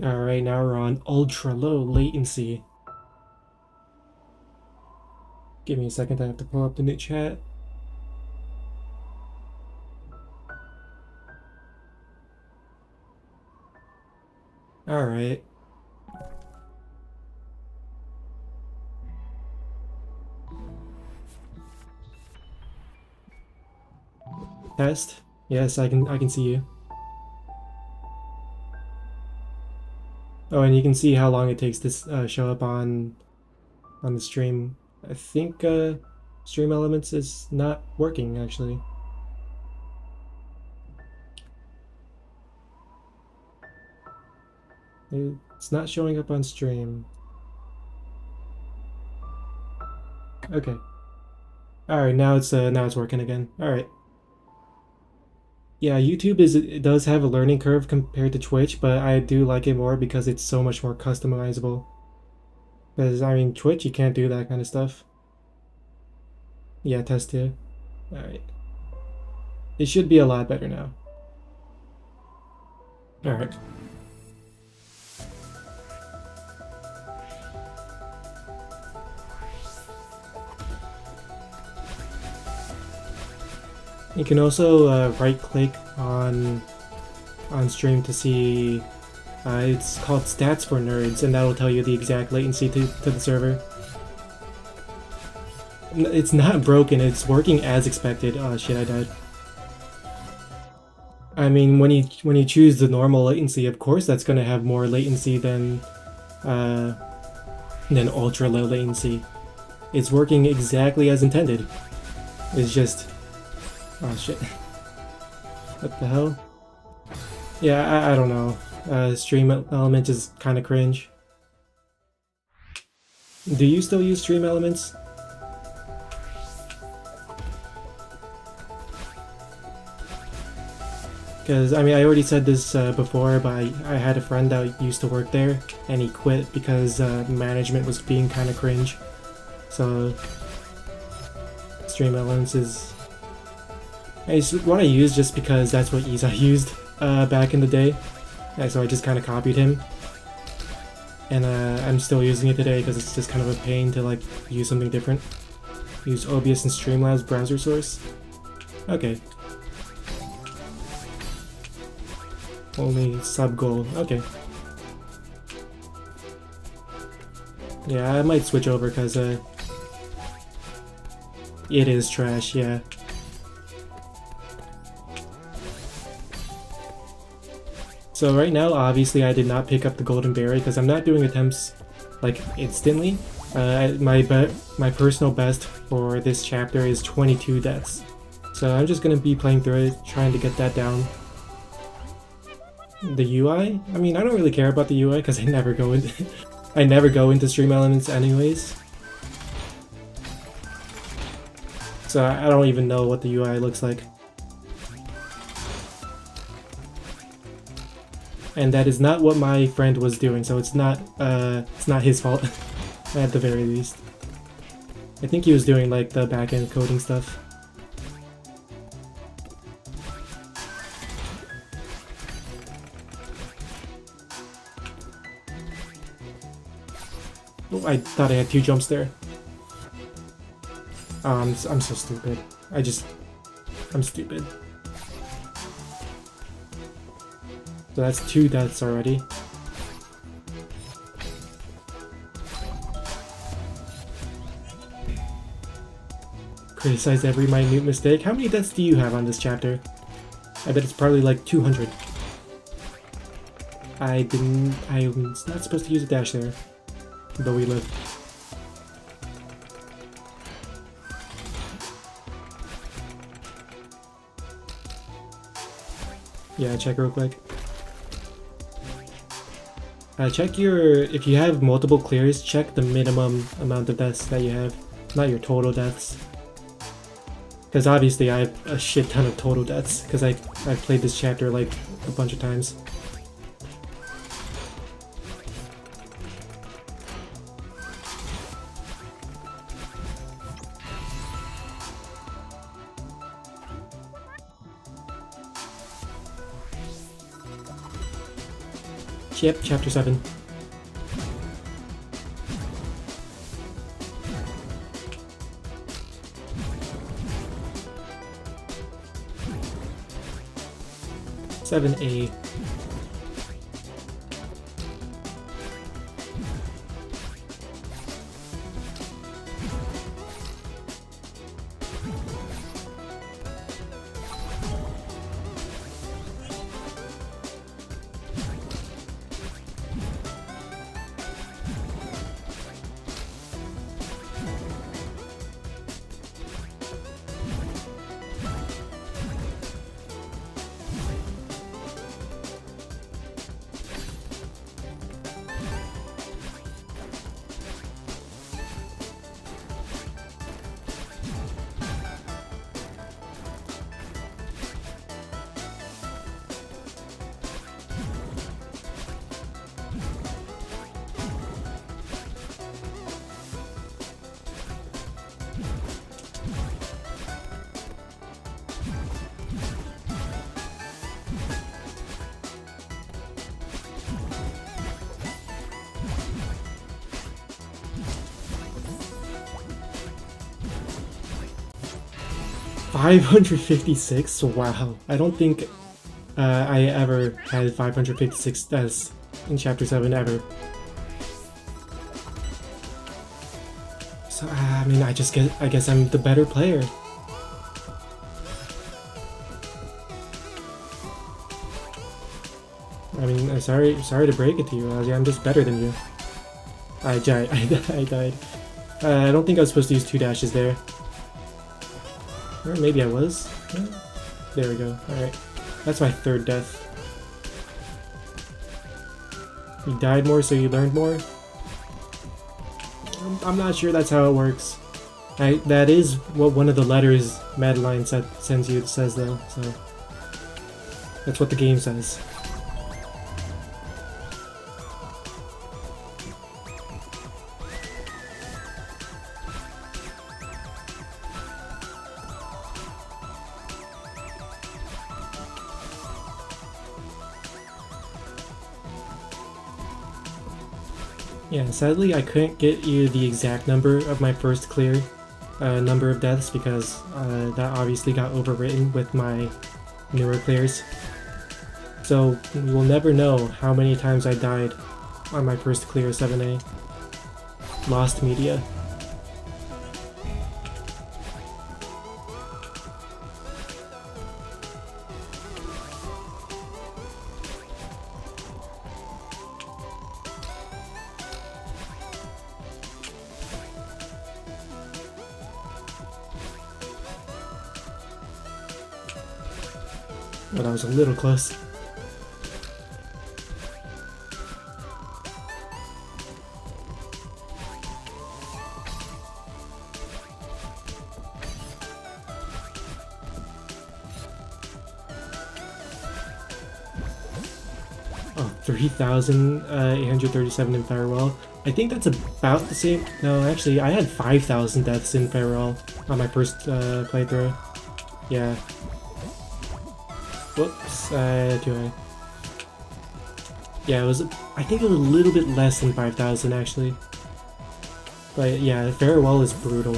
Alright, now we're on ultra low latency. Give me a second, I have to pull up the new chat. Alright. Test? Yes, I can see you. Oh, and you can see how long it takes to show up on the stream. I think Stream Elements is not working actually. It's not showing up on stream. Okay. Alright, now it's working again. Alright. Yeah, YouTube it does have a learning curve compared to Twitch, but I do like it more because it's so much more customizable. Because I mean Twitch you can't do that kind of stuff. Yeah, test 2. Alright. It should be a lot better now. Alright. You can also right click on stream to see it's called stats for nerds, and that'll tell you the exact latency to the server. It's not broken, it's working as expected. Oh shit, I died. I mean, when you choose the normal latency, of course that's gonna have more latency than ultra low latency. It's working exactly as intended. It's just, oh shit. What the hell? Yeah, I don't know. Stream Element is kind of cringe. Do you still use Stream Elements? Because, I mean, I already said this before, but I had a friend that used to work there, and he quit because management was being kind of cringe. So, Stream Elements is... It's what I use just because that's what Isa used back in the day. And so I just kind of copied him. And I'm still using it today because it's just kind of a pain to like use something different. Use OBS and Streamlabs browser source. Okay. Only sub goal. Okay. Yeah, I might switch over because it is trash, yeah. So right now, obviously, I did not pick up the golden berry because I'm not doing attempts like instantly. My personal best for this chapter is 22 deaths. So I'm just gonna be playing through it, trying to get that down. The UI? I mean, I don't really care about the UI because I never go into I never go into Stream Elements anyways. So I don't even know what the UI looks like. And that is not what my friend was doing, so it's not his fault at the very least. I think he was doing like the back-end coding stuff. Oh, I thought I had 2 jumps there. Oh, I'm so stupid. I'm stupid. So that's 2 deaths already. Criticize every minute mistake. How many deaths do you have on this chapter? I bet it's probably like 200. I'm not supposed to use a dash there, but we live. Yeah, check real quick. Check if you have multiple clears, check the minimum amount of deaths that you have, not your total deaths. Because obviously I have a shit ton of total deaths, because I've played this chapter like a bunch of times. Yep, chapter 7. Seven A. $556? Wow. I don't think I ever had 556 deaths in chapter 7 ever. So I mean, I guess I'm the better player. I mean, sorry to break it to you, Ozzy, I'm just better than you. I died. I don't think I was supposed to use 2 dashes there. Or maybe I was. There we go. Alright. That's my 3rd death. You died more, so you learned more? I'm not sure that's how it works. That is what one of the letters Madeline sends you says though, so... That's what the game says. Yeah, sadly I couldn't get you the exact number of my first clear number of deaths because that obviously got overwritten with my newer clears. So we will never know how many times I died on my first clear 7A. Lost media. But I was a little close. Oh, 3,837 in Firewall. I think that's about the same. No, actually, I had 5,000 deaths in Firewall on my first playthrough. Yeah. Whoops, do I? Yeah, I think it was a little bit less than 5,000 actually. But yeah, Farewell is brutal.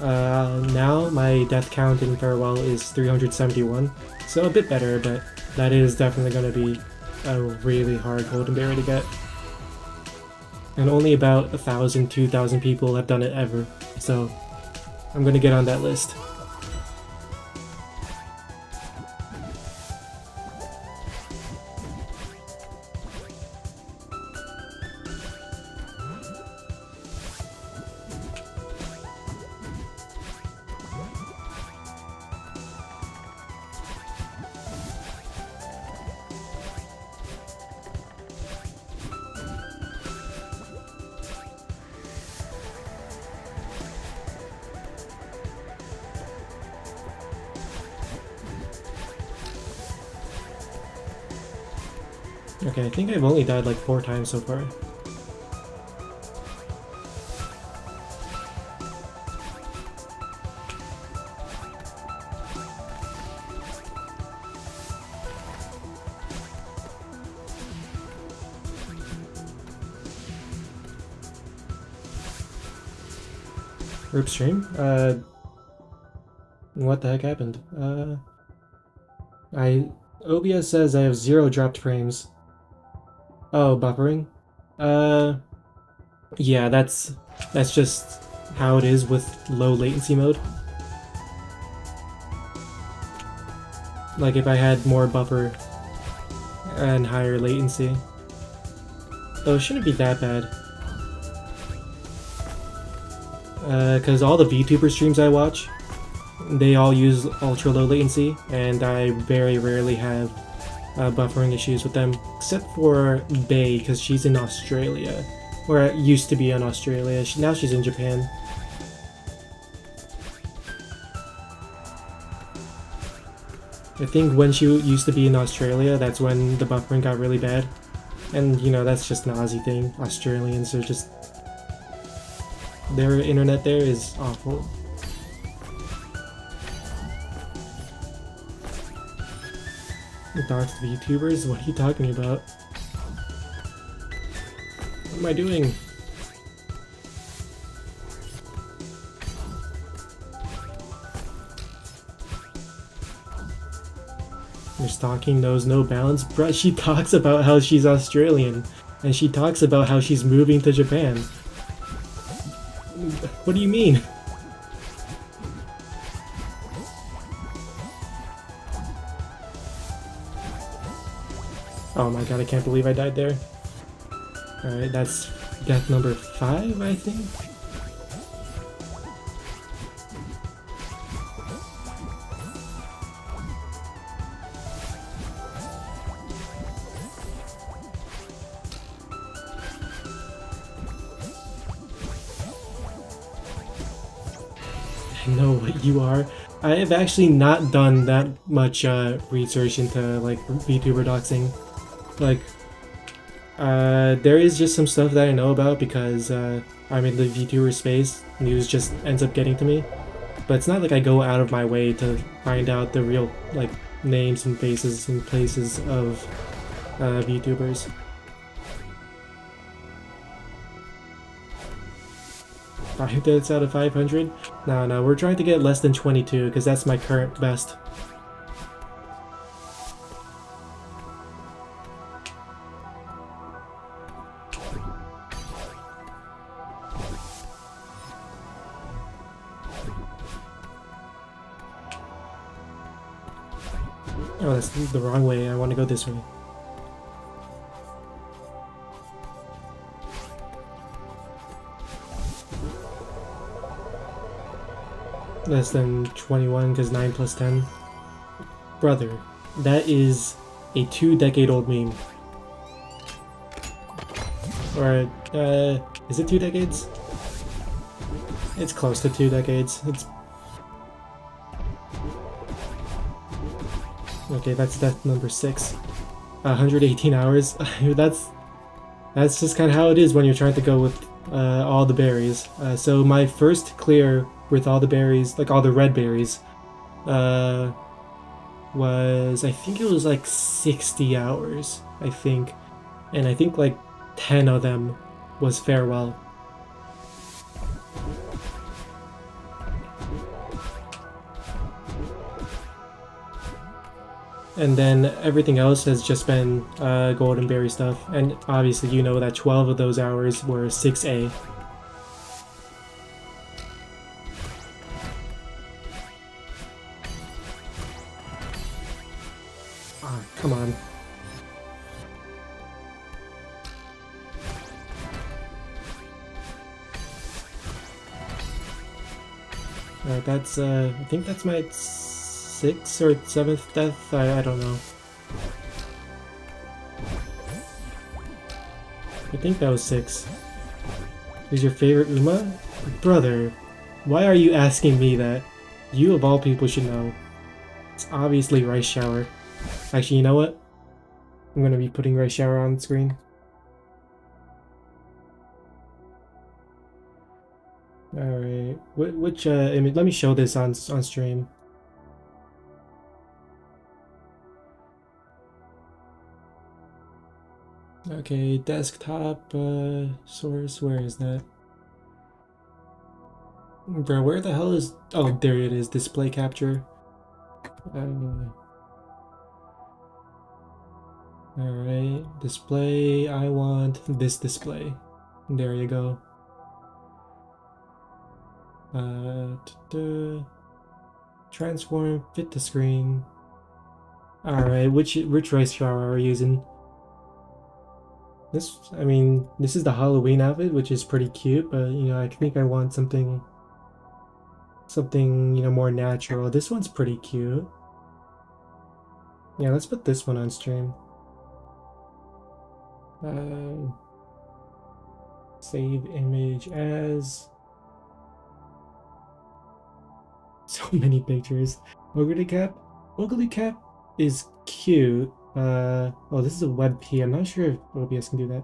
Now my death count in Farewell is 371, so a bit better, but that is definitely going to be a really hard golden berry to get. And only about 1,000, 2,000 people have done it ever, so I'm going to get on that list. Okay, I think I've only died like 4 times so far. Rip stream? What the heck happened? OBS says I have 0 dropped frames. Oh, buffering? Uh, yeah, that's just how it is with low latency mode. Like if I had more buffer and higher latency. Though it shouldn't be that bad. Because all the VTuber streams I watch, they all use ultra low latency, and I very rarely have buffering issues with them, except for Bay, because she's in Australia, or used to be in Australia. Now she's in Japan. I think when she used to be in Australia, that's when the buffering got really bad. And, you know, that's just an Aussie thing. Australians are just... their internet there is awful. Doxed VTubers? What are you talking about? What am I doing? Your stocking knows no bounds? Bruh, she talks about how she's Australian, and she talks about how she's moving to Japan. What do you mean? Oh my god, I can't believe I died there. Alright, that's death number 5, I think? I know what you are. I have actually not done that much research into like VTuber doxing. Like, there is just some stuff that I know about because I'm in the VTuber space. News just ends up getting to me. But it's not like I go out of my way to find out the real like names and faces and places of VTubers. 5 deaths out of 500? No, we're trying to get less than 22 because that's my current best. Oh, that's the wrong way. I want to go this way. Less than 21 because 9 plus 10. Brother, that is a 2-decade-old meme. Or, is it 2 decades? It's close to 2 decades. It's... Okay, that's death number 6. 118 hours. That's just kind of how it is when you're trying to go with all the berries. So my first clear with all the berries, like all the red berries, was, I think it was like 60 hours, I think. And I think like 10 of them was farewell. And then everything else has just been golden berry stuff. And obviously you know that 12 of those hours were 6A. Ah, come on. Alright, that's, I think that's my 6th or 7th death? I don't know. I think that was 6. Who's your favorite Uma? Brother, why are you asking me that? You of all people should know. It's obviously Rice Shower. Actually, you know what? I'm gonna be putting Rice Shower on the screen. Alright, which image? Let me show this on stream. Okay, desktop source, where is that? Bro, where the hell is... Oh, there it is, display capture. Alright, display, I want this display. There you go. Transform, fit the screen. Alright, which race car are we using? This, I mean, this is the Halloween outfit, which is pretty cute, but, you know, I think I want something, you know, more natural. This one's pretty cute. Yeah, let's put this one on stream. Save image as... So many pictures. Ogre Cap? Ogre Cap is cute. Oh, this is a WebP. I'm not sure if OBS can do that.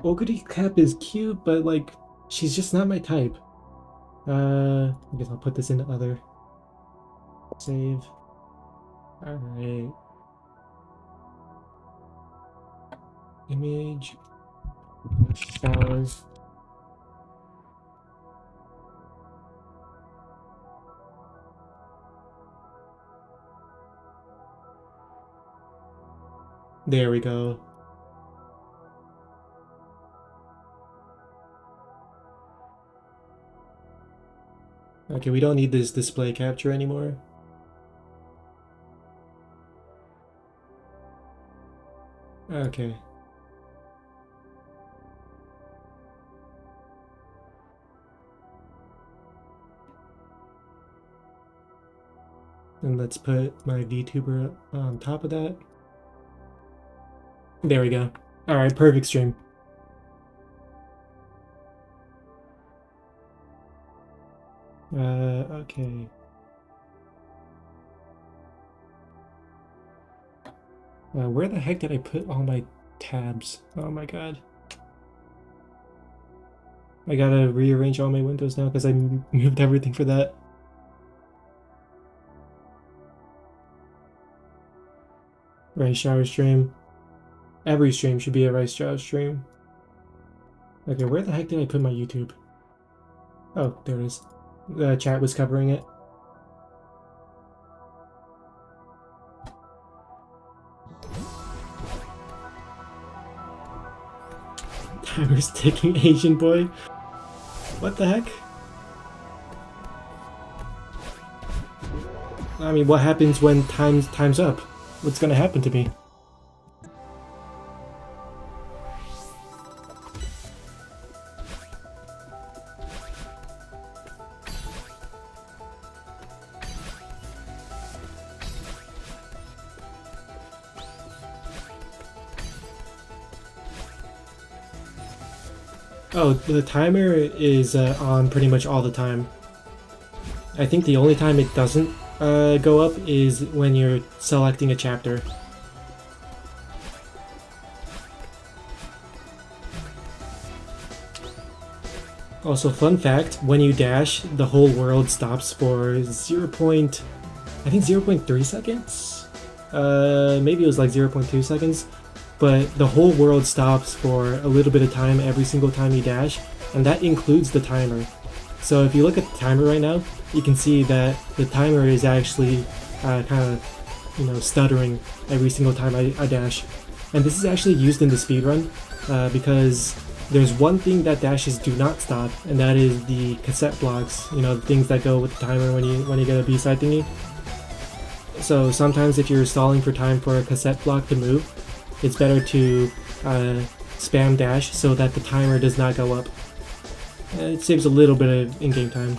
Ogre Cap is cute, but like, she's just not my type. I guess I'll put this into other. Save. Alright. Image. Showers. There we go. Okay, we don't need this display capture anymore. Okay. And let's put my VTuber on top of that. There we go. Alright, perfect stream. Okay. Where the heck did I put all my tabs? Oh my god. I gotta rearrange all my windows now because I moved everything for that. Rice shower stream. Every stream should be a rice shower stream. Okay, where the heck did I put my YouTube? Oh, there it is. The chat was covering it. Timer's ticking, Asian boy. What the heck? I mean, what happens when time's up? What's gonna happen to me? Oh, the timer is on pretty much all the time. I think the only time it doesn't go up is when you're selecting a chapter. Also, fun fact, when you dash, the whole world stops for I think 0.3 seconds? Maybe it was like 0.2 seconds. But the whole world stops for a little bit of time every single time you dash, and that includes the timer. So if you look at the timer right now, you can see that the timer is actually kind of, you know, stuttering every single time I dash. And this is actually used in the speedrun because there's one thing that dashes do not stop, and that is the cassette blocks, you know, the things that go with the timer when you get a B-side thingy. So sometimes if you're stalling for time for a cassette block to move, it's better to spam dash so that the timer does not go up. It saves a little bit of in-game time.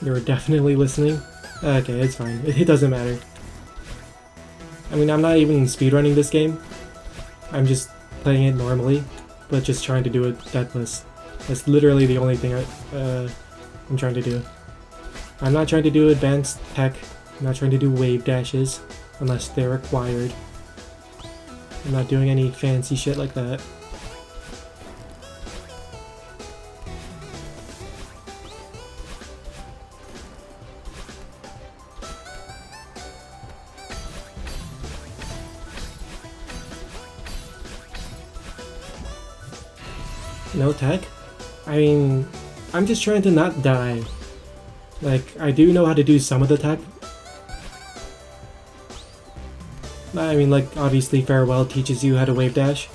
You were definitely listening? Okay, it's fine. It doesn't matter. I mean, I'm not even speedrunning this game. I'm just playing it normally, but just trying to do it deathless. That's literally the only thing I'm trying to do. I'm not trying to do advanced tech. I'm not trying to do wave dashes, unless they're required. I'm not doing any fancy shit like that. No tech? I mean, I'm just trying to not die. Like, I do know how to do some of the tech. I mean, like, obviously Farewell teaches you how to wave dash.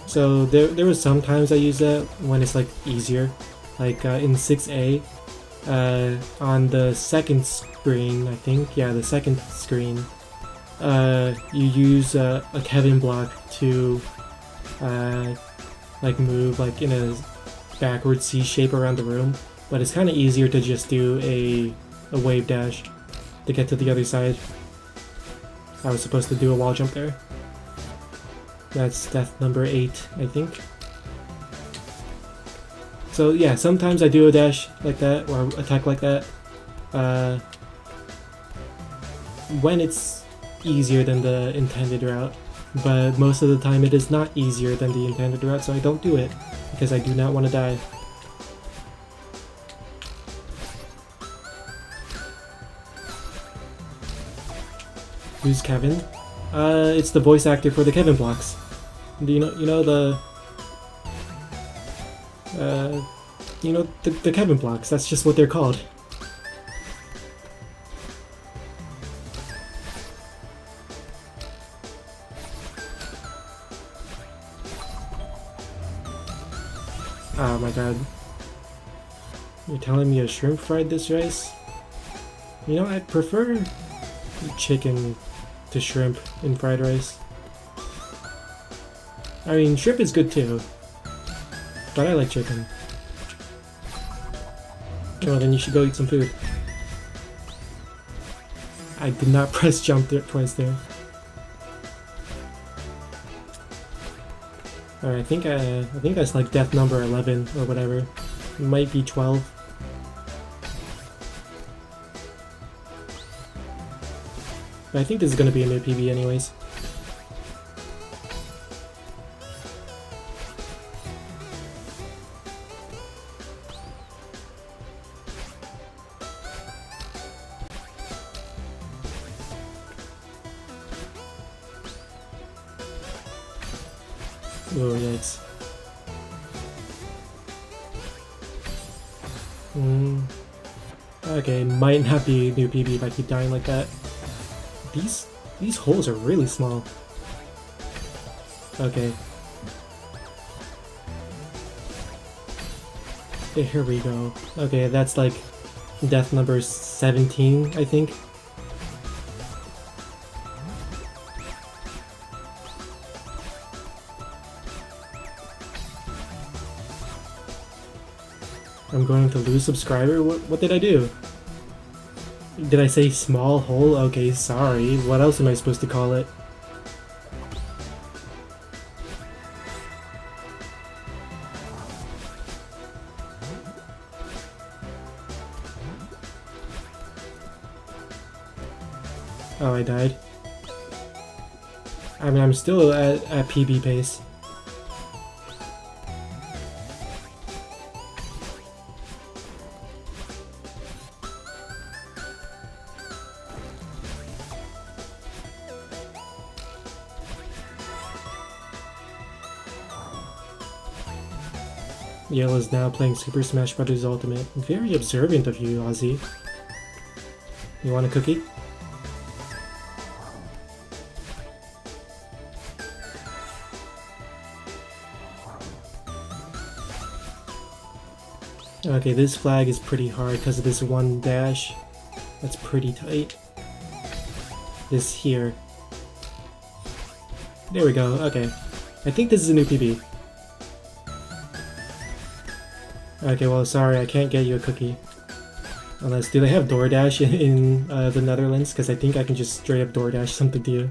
So there was some times I use that when it's like easier. Like in 6A, on the second screen, I think, yeah, the second screen, you use a Kevin block to like move like in a backward C shape around the room, but it's kind of easier to just do a wave dash to get to the other side. I was supposed to do a wall jump there. That's death number 8, I think. So yeah, sometimes I do a dash like that, or attack like that, when it's easier than the intended route. But most of the time it is not easier than the intended route, so I don't do it, because I do not want to die. Who's Kevin? It's the voice actor for the Kevin blocks. Do you know the the Kevin blocks? That's just what they're called. Oh my god. You're telling me a shrimp fried this rice? You know, I prefer chicken to shrimp in fried rice. I mean, shrimp is good too, but I like chicken. Well, then you should go eat some food. I did not press jump there twice there. Alright, I think that's like death number 11 or whatever. It might be 12. But I think this is gonna be a new PB anyways. Oh, yikes. Okay, might not be a new PB if I keep dying like that. These holes are really small. Okay. Here we go. Okay, that's like death number 17, I think. I'm going to lose subscriber? What did I do? Did I say small hole? Okay, sorry. What else am I supposed to call it? Oh, I died. I mean, I'm still at PB pace. Yale is now playing Super Smash Bros. Ultimate. Very observant of you, Ozzy. You want a cookie? Okay, this flag is pretty hard because of this one dash. That's pretty tight. This here. There we go, okay. I think this is a new PB. Okay, well, sorry, I can't get you a cookie. Unless, do they have DoorDash in the Netherlands? Because I think I can just straight up DoorDash something to you.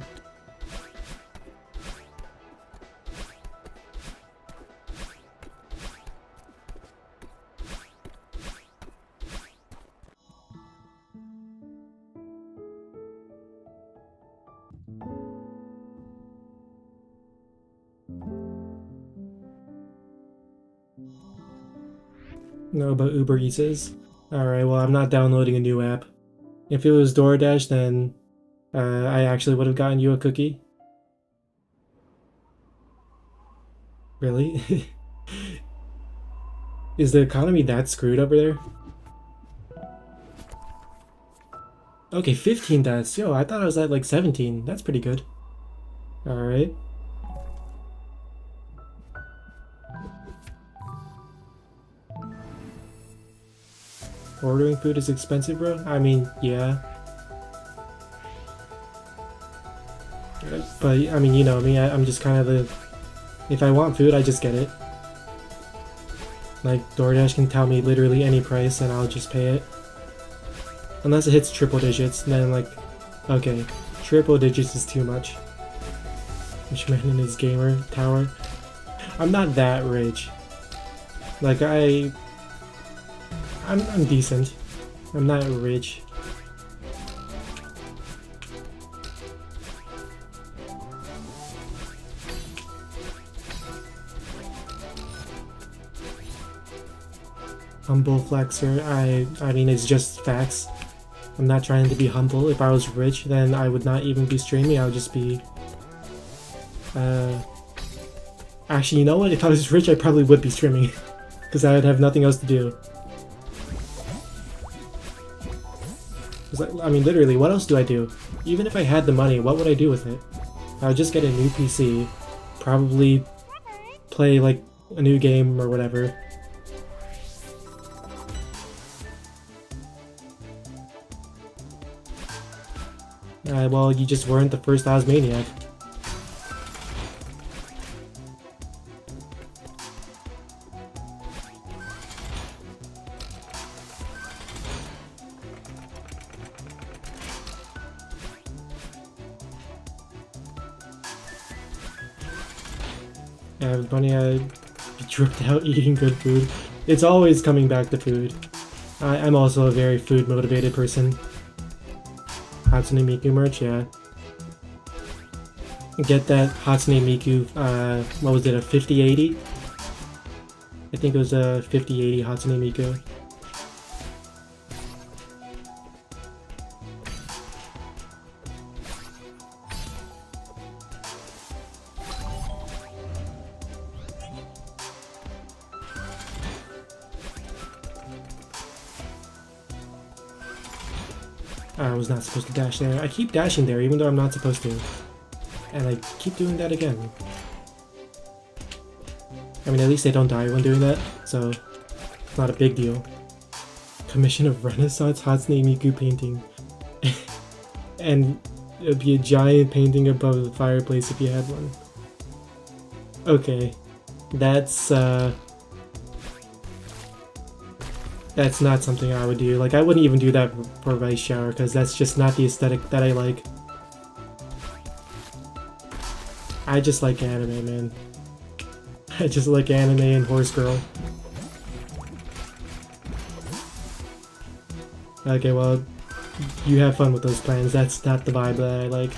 No, but Uber Eats is? Alright, well, I'm not downloading a new app. If it was DoorDash, then I actually would have gotten you a cookie. Really? Is the economy that screwed over there? Okay, 15 deaths. Yo, I thought I was at like 17. That's pretty good. Alright. Ordering food is expensive, bro? I mean, yeah. But, I mean, you know me, I'm just kind of the... If I want food, I just get it. Like, DoorDash can tell me literally any price and I'll just pay it. Unless it hits triple digits, then like, okay, triple digits is too much. Rich man in his gamer tower. I'm not that rich. Like, I'm decent. I'm not rich. Humble flexer. I mean, it's just facts. I'm not trying to be humble. If I was rich, then I would not even be streaming. I would just be... Actually, you know what? If I was rich, I probably would be streaming. Because I would have nothing else to do. I mean, literally, what else do I do? Even if I had the money, what would I do with it? I would just get a new PC. Probably play, like, a new game or whatever. Well, you just weren't the first Osmaniac. Yeah, funny, I dripped out eating good food. It's always coming back to food. I'm also a very food-motivated person. Hatsune Miku merch, yeah. Get that Hatsune Miku, what was it, a 5080? I think it was a 5080 Hatsune Miku. I was not supposed to dash there. I keep dashing there even though I'm not supposed to. And I keep doing that again. I mean, at least I don't die when doing that, so it's not a big deal. Commission of Renaissance Hatsune Miku painting. And it would be a giant painting above the fireplace if you had one. Okay. That's not something I would do. Like, I wouldn't even do that for Vice Shower, because that's just not the aesthetic that I like. I just like anime, man. I just like anime and Horse Girl. Okay, well, you have fun with those plans. That's not the vibe that I like.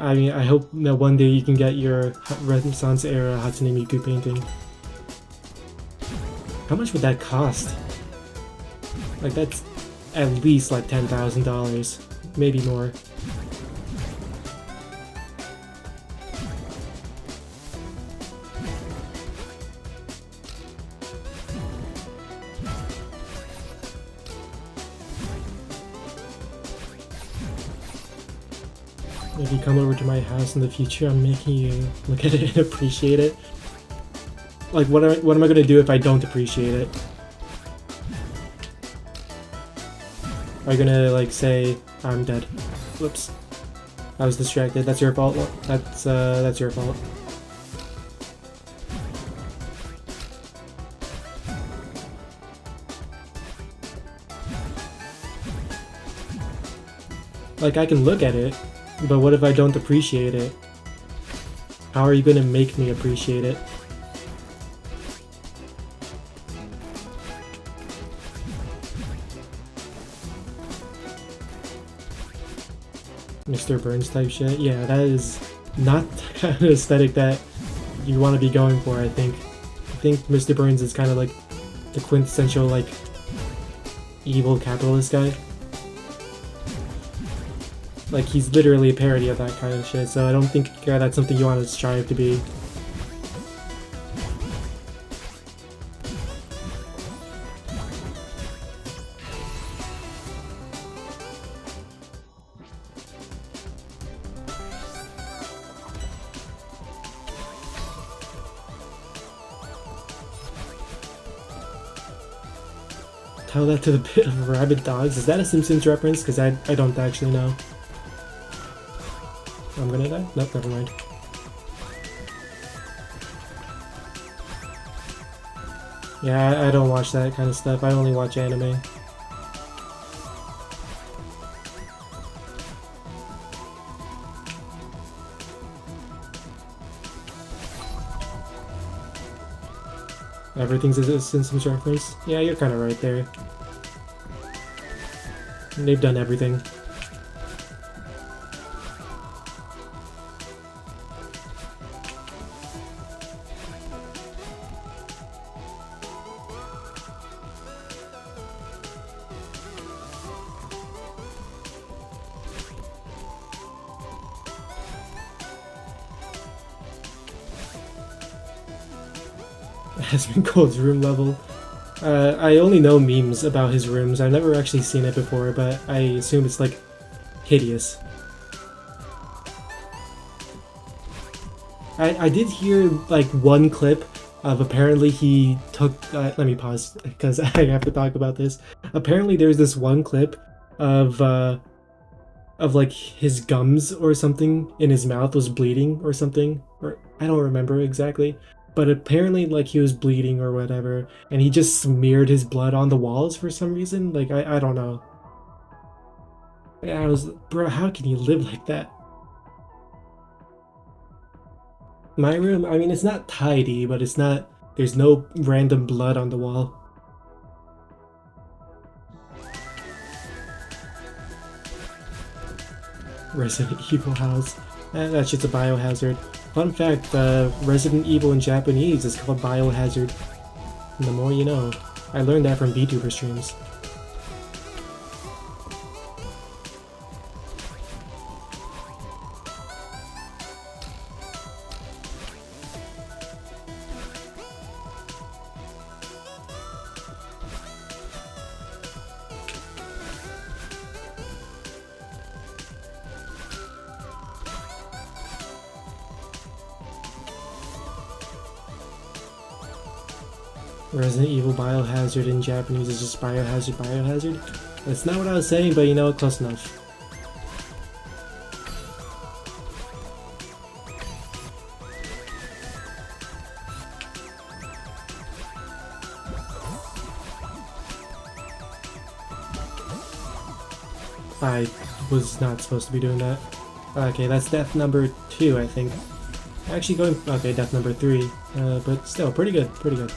I mean, I hope that one day you can get your Renaissance era Hatsune Miku painting. How much would that cost? Like, that's at least like $10,000, maybe more. If you come over to my house in the future, I'm making you look at it and appreciate it. Like, what am I gonna do if I don't appreciate it? Are you gonna, like, say, I'm dead? Whoops. I was distracted. That's your fault. That's your fault. Like, I can look at it, but what if I don't appreciate it? How are you gonna make me appreciate it? Mr. Burns type shit? Yeah, that is not the kind of aesthetic that you want to be going for, I think. I think Mr. Burns is kind of like the quintessential, like, evil capitalist guy. Like, he's literally a parody of that kind of shit, so I don't think that's something you want to strive to be. Tell that to the pit of rabid dogs. Is that a Simpsons reference? Because I don't actually know. I'm gonna die? Nope, never mind. Yeah, I don't watch that kind of stuff. I only watch anime. Everything's a Simpsons reference? Yeah, you're kind of right there. They've done everything. Aspen Cold's room level. I only know memes about his rooms. I've never actually seen it before, but I assume it's like hideous. I did hear like one clip of apparently he took. Let me pause because I have to talk about this. Apparently, there's this one clip of like his gums or something in his mouth was bleeding or something, or I don't remember exactly. But apparently, like, he was bleeding or whatever, and he just smeared his blood on the walls for some reason. Like, I don't know. Yeah, I was, bro, how can you live like that? My room, I mean, it's not tidy, but it's not, there's no random blood on the wall. Resident Evil house. That shit's a biohazard. Fun fact, Resident Evil in Japanese is called Biohazard. And the more you know. I learned that from VTuber streams. Resident Evil Biohazard in Japanese is just Biohazard. That's not what I was saying, but you know, close enough. I was not supposed to be doing that. Okay, that's death number 2, I think. Actually going... Okay, death number 3. But still, pretty good, pretty good.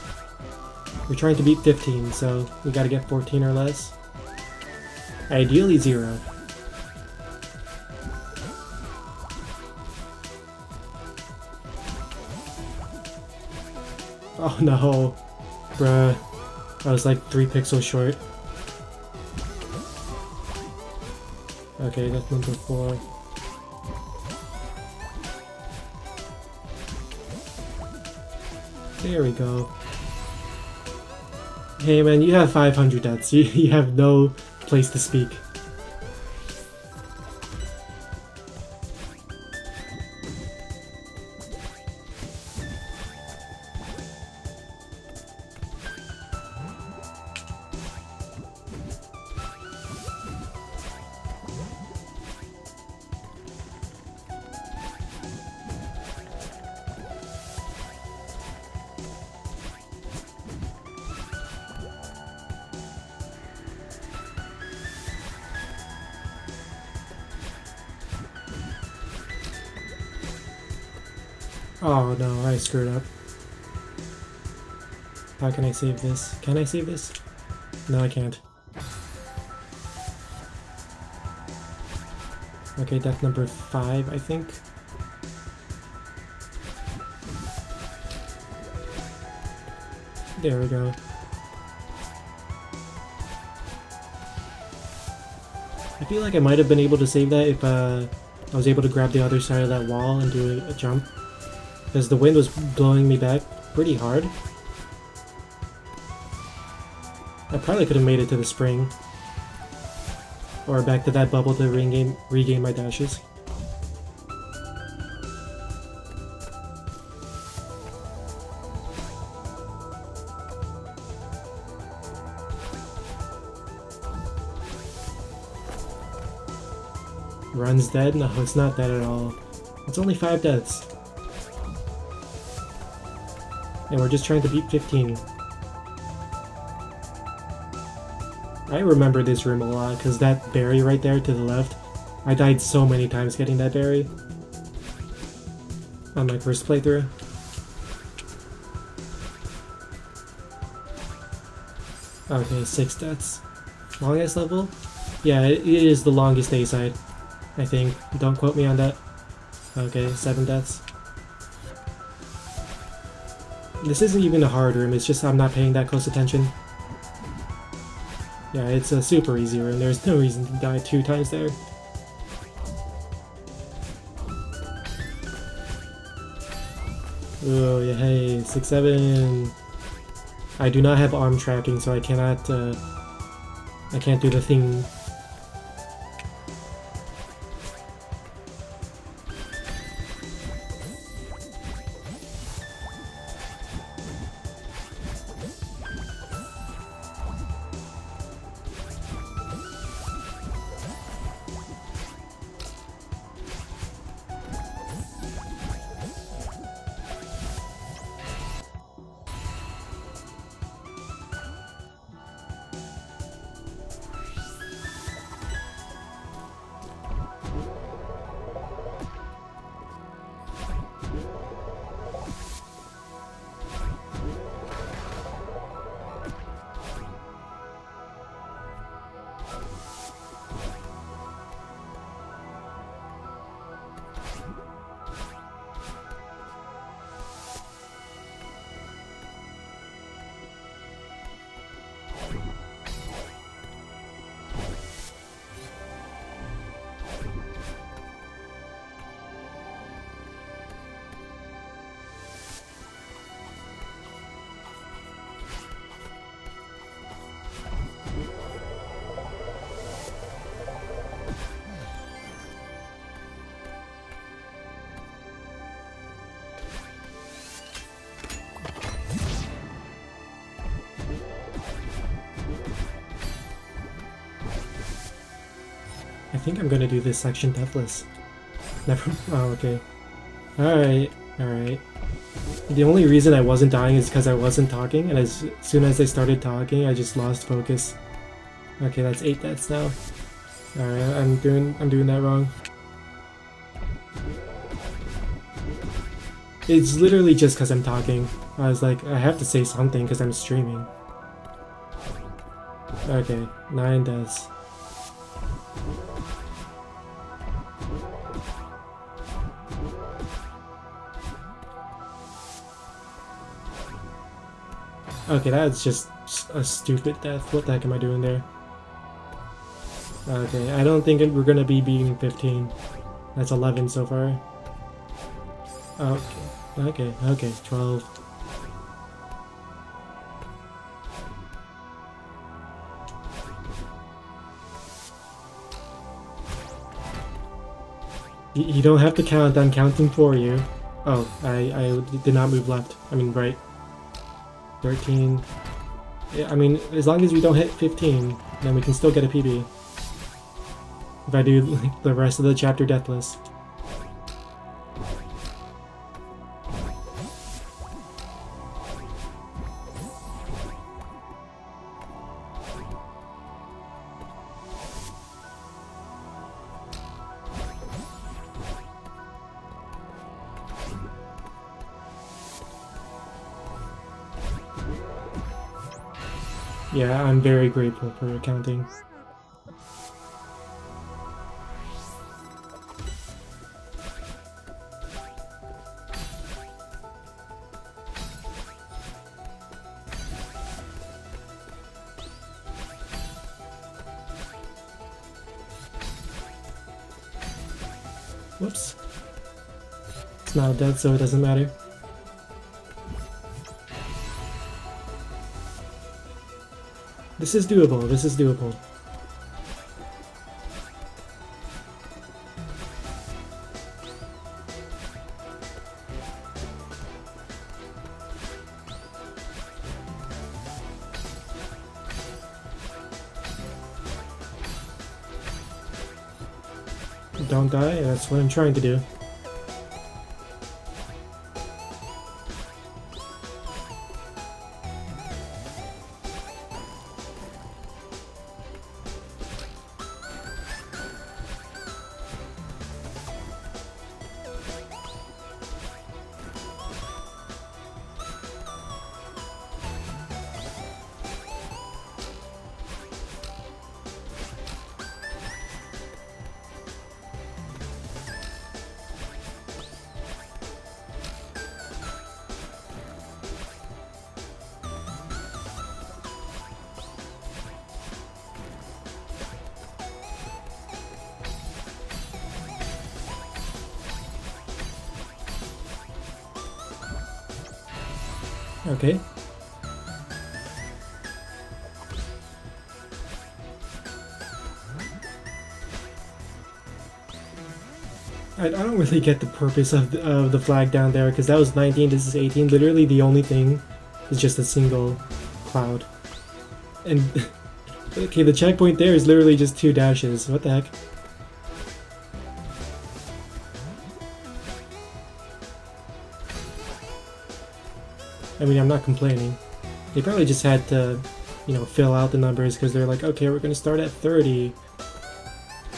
We're trying to beat 15, so we gotta get 14 or less. Ideally 0. Oh no. Bruh. I was like 3 pixels short. Okay, that's number 4. There we go. Hey man, you have 500 deaths. You have no place to speak. Oh no, I screwed up. How can I save this? Can I save this? No, I can't. Okay, death number 5, I think. There we go. I feel like I might have been able to save that if I was able to grab the other side of that wall and do a jump. Because the wind was blowing me back pretty hard. I probably could have made it to the spring. Or back to that bubble to regain my dashes. Run's dead? No, it's not dead at all. It's only 5 deaths. And we're just trying to beat 15. I remember this room a lot, because that berry right there to the left, I died so many times getting that berry on my first playthrough. Okay, 6 deaths. Longest level? Yeah, it is the longest A-side, I think. Don't quote me on that. Okay, 7 deaths. This isn't even a hard room, it's just I'm not paying that close attention. Yeah, it's a super easy room, there's no reason to die 2 times there. Oh, yeah, hey, 6, 7. I do not have arm tracking, so I cannot, I can't do the thing. I think I'm gonna do this section deathless. Never. Oh, okay. Alright, alright. The only reason I wasn't dying is because I wasn't talking, and as soon as I started talking, I just lost focus. Okay, that's 8 deaths now. Alright, I'm doing that wrong. It's literally just because I'm talking. I was like, I have to say something because I'm streaming. Okay, 9 deaths. Okay, that's just a stupid death. What the heck am I doing there? Okay, I don't think we're gonna be beating 15. That's 11 so far. Okay, 12. You don't have to count, I'm counting for you. Oh, I did not move left. I mean right. 13. Yeah, I mean, as long as we don't hit 15, then we can still get a PB. If I do like, the rest of the chapter deathless. Yeah, I'm very grateful for accounting. Whoops. It's not dead, so it doesn't matter. This is doable, this is doable. Don't die, that's what I'm trying to do. Okay. I don't really get the purpose of the flag down there, because that was 19, this is 18. Literally the only thing is just a single cloud. And, okay, the checkpoint there is literally just 2 dashes. What the heck? I mean, I'm not complaining. They probably just had to, you know, fill out the numbers because they're like, okay, we're gonna start at 30.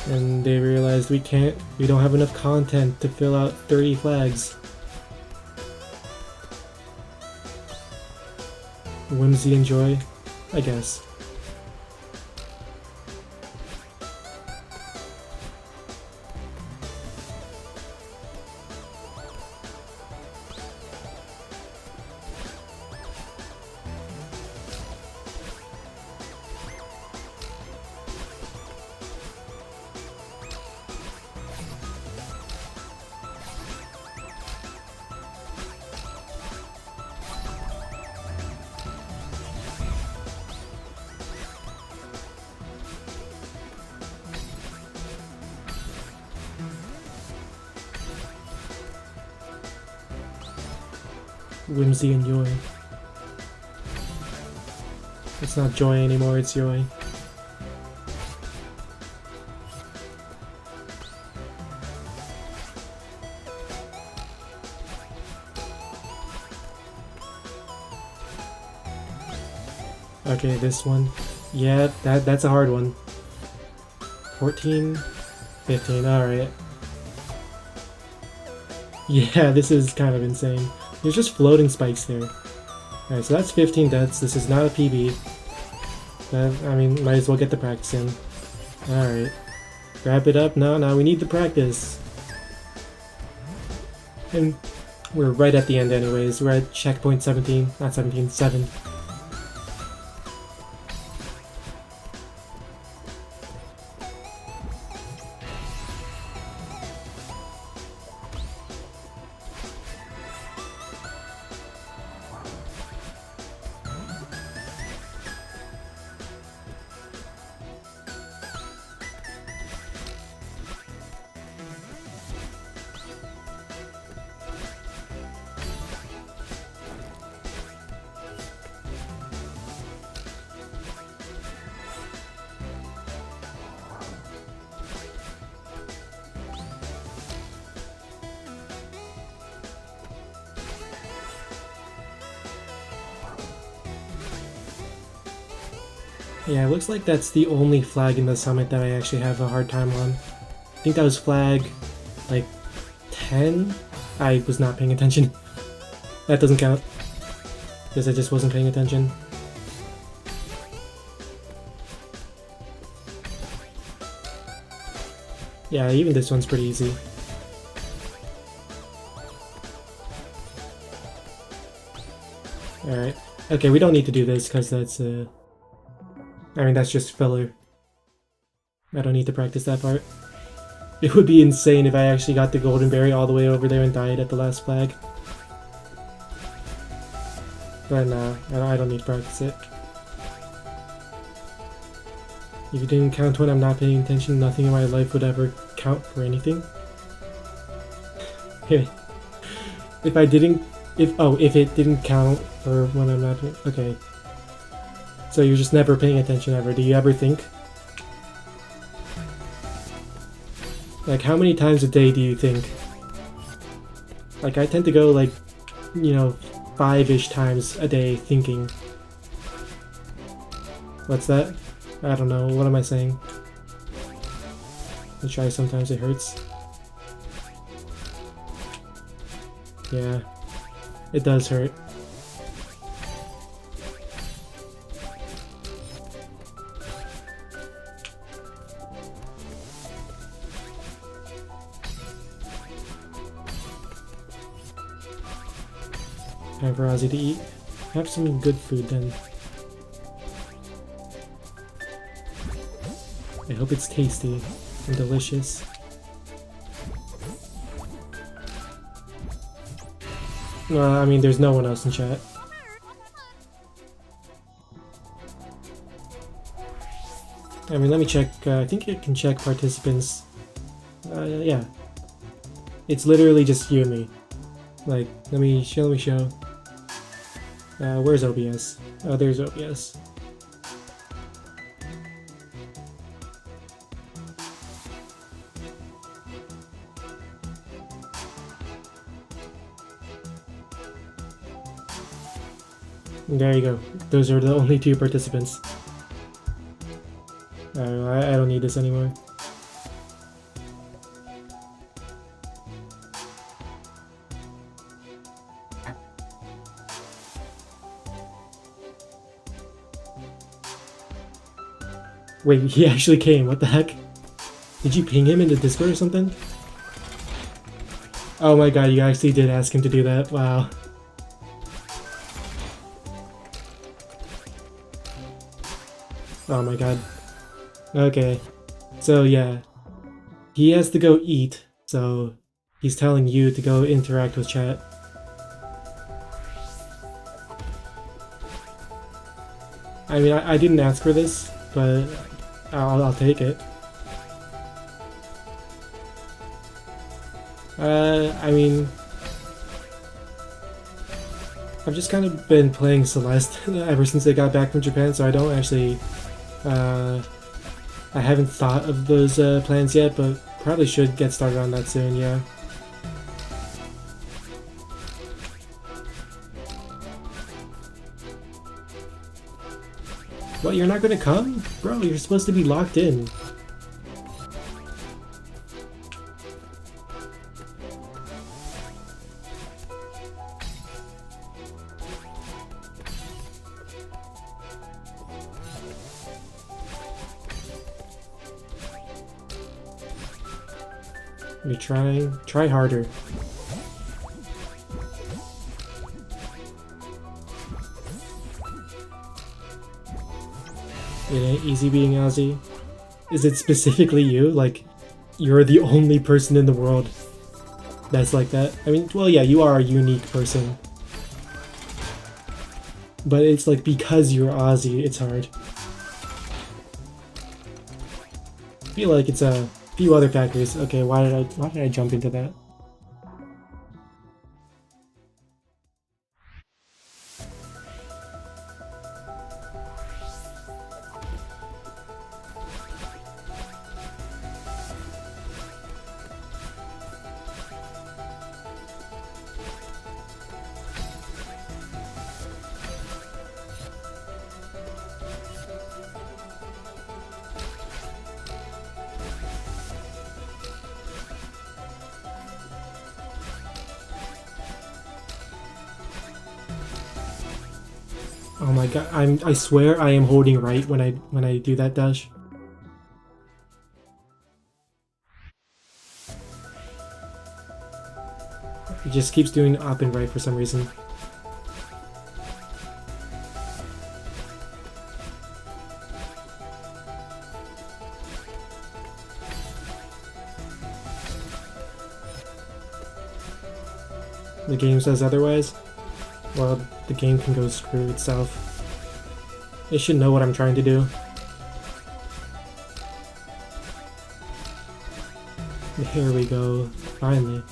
And they realized we don't have enough content to fill out 30 flags. Whimsy and joy, I guess. Whimsy and joy. It's not joy anymore, it's joy. Okay, this one. Yeah, that's a hard one. 14, 15, alright. Yeah, this is kind of insane. There's just floating spikes there. Alright, so that's 15 deaths. This is not a PB. But, I mean, might as well get the practice in. Alright. Wrap it up. No, we need the practice. And we're right at the end anyways. We're at checkpoint 17. Not 17, 7. Yeah, it looks like that's the only flag in the summit that I actually have a hard time on. I think that was flag, like, 10? I was not paying attention. That doesn't count. Because I just wasn't paying attention. Yeah, even this one's pretty easy. Alright. Okay, we don't need to do this because that's, I mean, that's just filler. I don't need to practice that part. It would be insane if I actually got the golden berry all the way over there and died at the last flag. But nah, I don't need to practice it. If you didn't count when I'm not paying attention, nothing in my life would ever count for anything. If I didn't, if it didn't count for when I'm not, okay. So you're just never paying attention ever. Do you ever think? Like, how many times a day do you think? Like, I tend to go, like, you know, 5-ish times a day thinking. What's that? I don't know. What am I saying? I try sometimes, it hurts. Yeah, it does hurt. Time for Ozzy to eat. Have some good food then. I hope it's tasty and delicious. I mean, there's no one else in chat. I mean, let me check. I think it can check participants. Yeah. It's literally just you and me. Like, let me show. Where's OBS? Oh, there's OBS. There you go. Those are the only 2 participants. I don't need this anymore. Wait, he actually came. What the heck? Did you ping him into Discord or something? Oh my god, you actually did ask him to do that. Wow. Oh my god. Okay. So yeah. He has to go eat, so he's telling you to go interact with chat. I mean, I didn't ask for this, but I'll take it. I mean, I've just kind of been playing Celeste ever since I got back from Japan, so I don't actually, I haven't thought of those plans yet, but probably should get started on that soon, yeah. What, you're not gonna come? Bro, you're supposed to be locked in. You're trying. Try harder. It ain't easy being Ozzy. Is it specifically you? Like, you're the only person in the world that's like that? I mean, well, yeah, you are a unique person. But it's like, because you're Ozzy, it's hard. I feel like it's a few other factors. Okay, why did I jump into that? Oh my god, I swear I am holding right when I do that dash. It just keeps doing up and right for some reason. the game says otherwise, well, the game can go screw itself. It should know what I'm trying to do. Here we go, finally.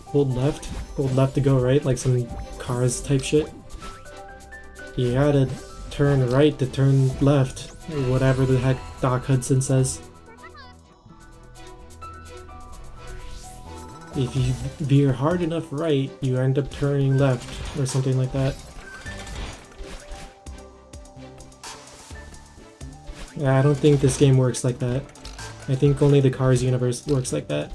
Hold left to go right, like some Cars type shit. You gotta turn right to turn left, or whatever the heck Doc Hudson says. If you veer hard enough right, you end up turning left, or something like that. Yeah, I don't think this game works like that. I think only the Cars universe works like that.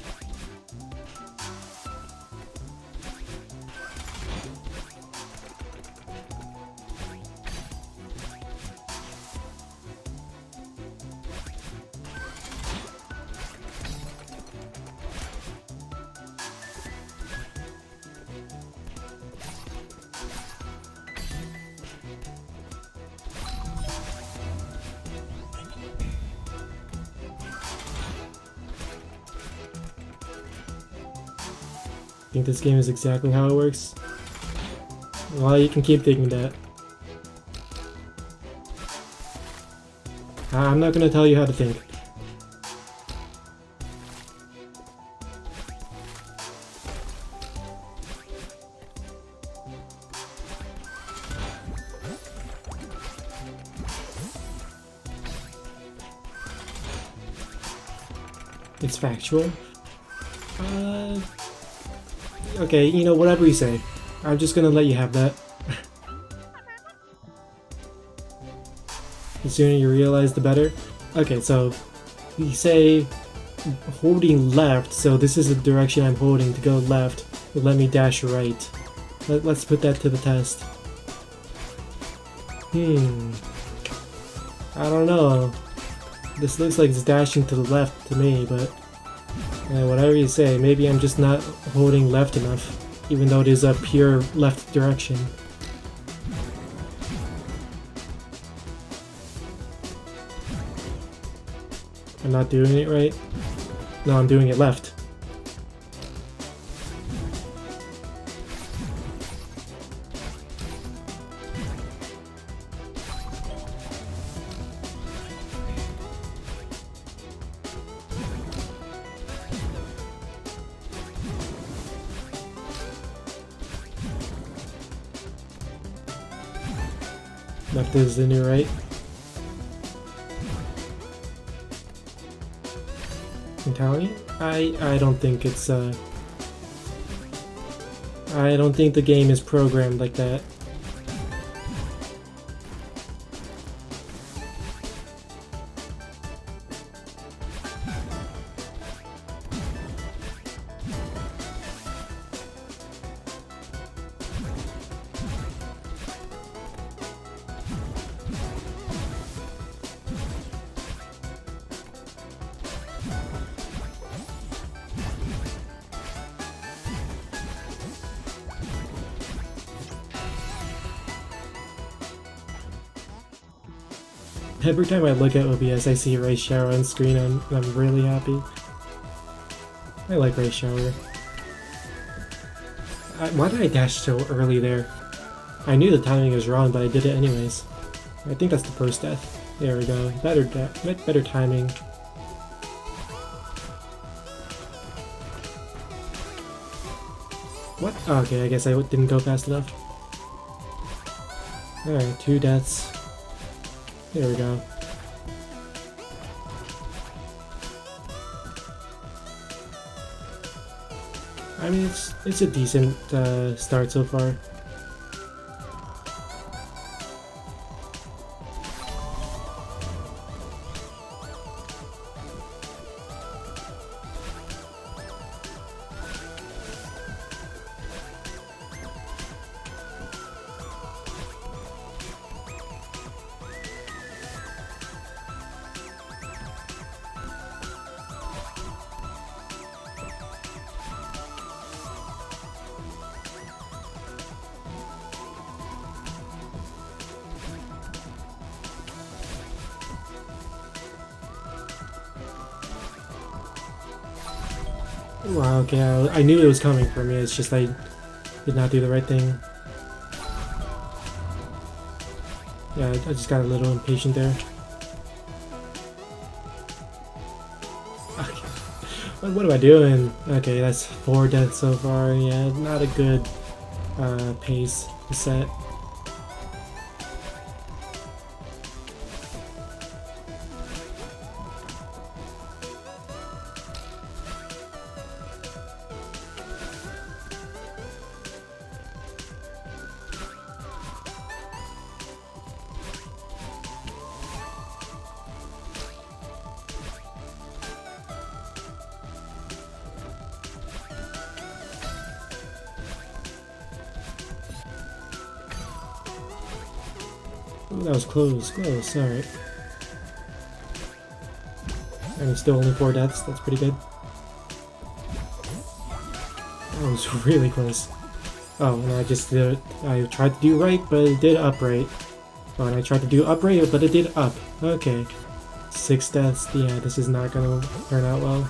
Think this game is exactly how it works? Well, you can keep thinking that. I'm not gonna tell you how to think. It's factual? Okay, you know, whatever you say. I'm just gonna let you have that. The sooner you realize, the better. Okay, so you say holding left, so this is the direction I'm holding to go left. But let me dash right. Let's put that to the test. I don't know. This looks like it's dashing to the left to me, but whatever you say, maybe I'm just not holding left enough, even though it is a pure left direction. I'm not doing it right? No, I'm doing it left. Left is the new right. Italian? I don't think it's I don't think the game is programmed like that. Every time I look at OBS, I see Race Shower on screen, and I'm really happy. I like Race Shower. Why did I dash so early there? I knew the timing was wrong, but I did it anyways. I think that's the first death. There we go. Better timing. What? Oh, okay, I guess I didn't go fast enough. Alright, 2 deaths. There we go. I mean, it's a decent start so far. Wow, okay, I knew it was coming for me, it's just I did not do the right thing. Yeah, I just got a little impatient there. Okay. What am I doing? Okay, that's 4 deaths so far. Yeah, not a good pace to set. Ooh, that was close, alright. And it's still only 4 deaths, that's pretty good. That was really close. Oh, and I just did it. I tried to do right, but it did upright. Oh, and I tried to do upright, but it did up. Okay. 6 deaths. Yeah, this is not gonna turn out well.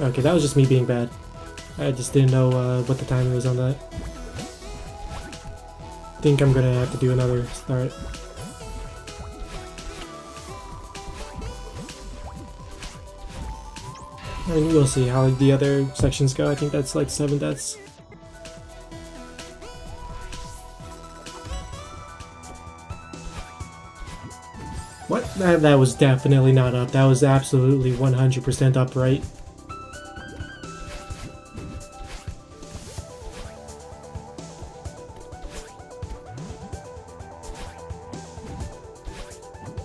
Okay, that was just me being bad. I just didn't know what the timing was on that. I think I'm gonna have to do another start. I mean, we'll see how the other sections go. I think that's like 7 deaths. What? That was definitely not up. That was absolutely 100% upright.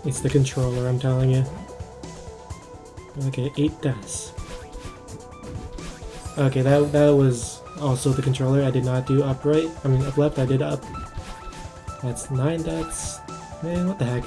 It's the controller, I'm telling you. Okay, 8 deaths. Okay, that was also the controller. I did not do upright. I mean, up left, I did up. That's 9 deaths. Man, what the heck?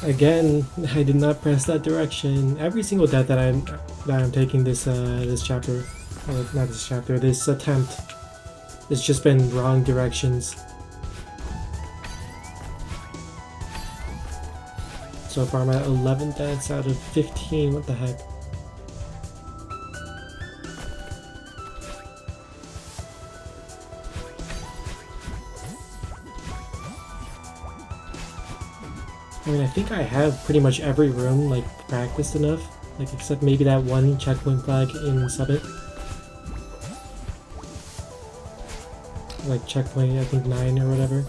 Again, I did not press that direction. Every single death that I'm taking this this chapter, not this chapter, this attempt, it's just been wrong directions. So far I'm at 11 deaths out of 15. What the heck? I mean, I think I have pretty much every room, like, practiced enough. Like, except maybe that one checkpoint flag in Summit. Like, checkpoint, I think 9 or whatever.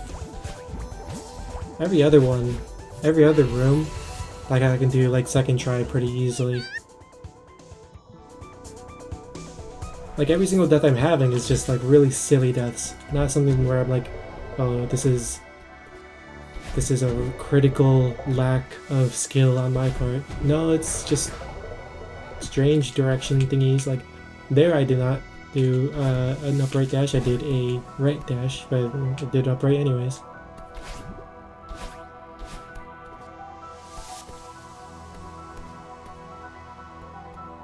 Every other one, every other room, like, I can do, like, second try pretty easily. Like, every single death I'm having is just, like, really silly deaths. Not something where I'm like, oh, this is a critical lack of skill on my part. No, it's just strange direction thingies. Like, there I did not do an upright dash, I did a right dash, but I did upright anyways.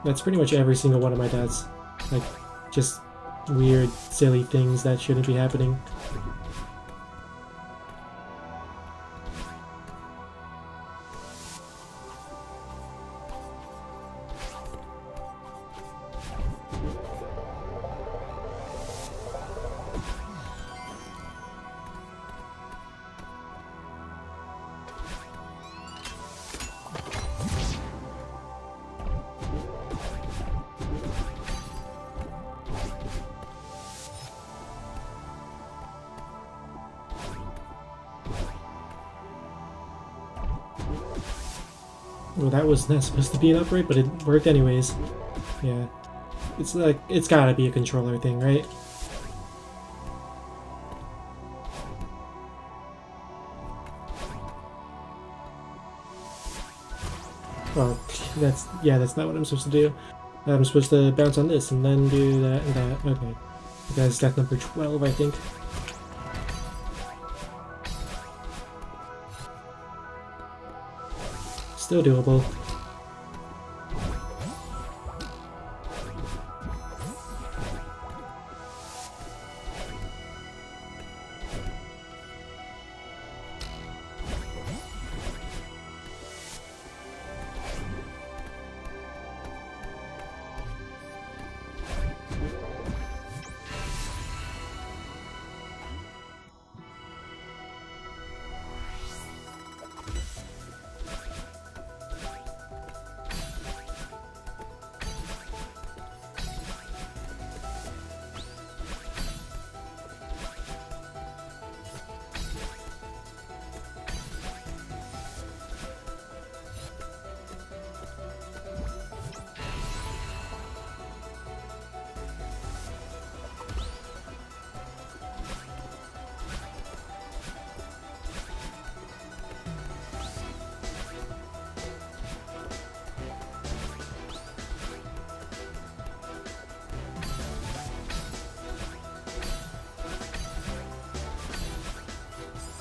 That's pretty much every single one of my deaths. Like, just weird, silly things that shouldn't be happening. Well, that was not supposed to be an upgrade, but it worked anyways. Yeah. It's like, it's gotta be a controller thing, right? Oh, that's not what I'm supposed to do. I'm supposed to bounce on this and then do that and that. Okay. That's death number 12, I think. Still doable.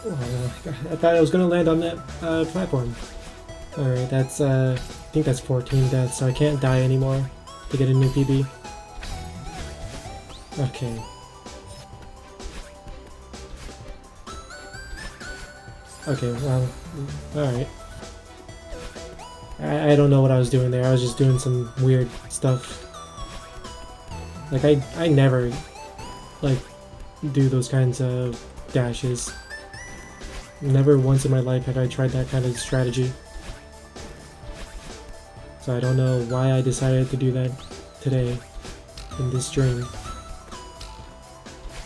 Oh, I thought I was gonna land on that platform. Alright, that's I think that's 14 deaths, so I can't die anymore to get a new PB. Okay. Okay, well, alright. I don't know what I was doing there, I was just doing some weird stuff. Like, I never, like, do those kinds of dashes. Never once in my life have I tried that kind of strategy. So I don't know why I decided to do that today in this stream,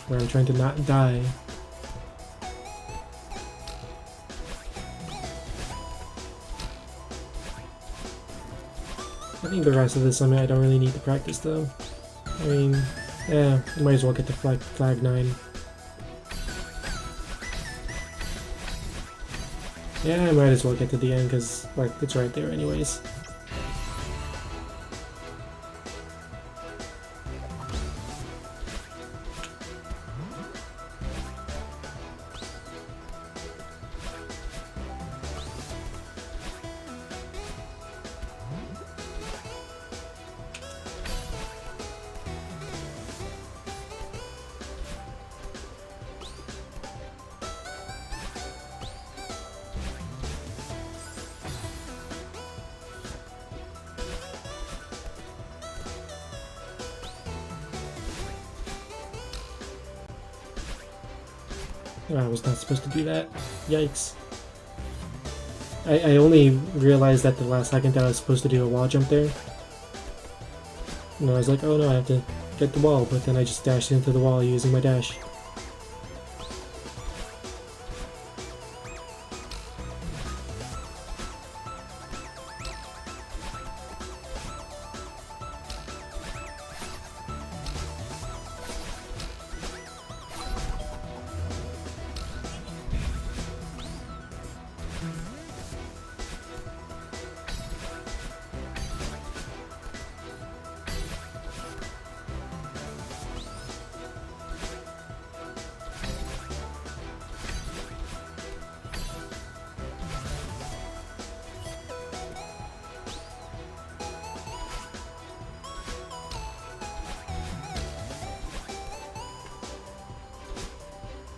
where I'm trying to not die. I think the rest of the summit I don't really need to practice though. I mean, yeah, I might as well get to flag 9. Yeah, I might as well get to the end because, like, it's right there anyways. I was not supposed to do that. Yikes. I only realized at the last second that I was supposed to do a wall jump there. And I was like, oh no, I have to get the wall, but then I just dashed into the wall using my dash.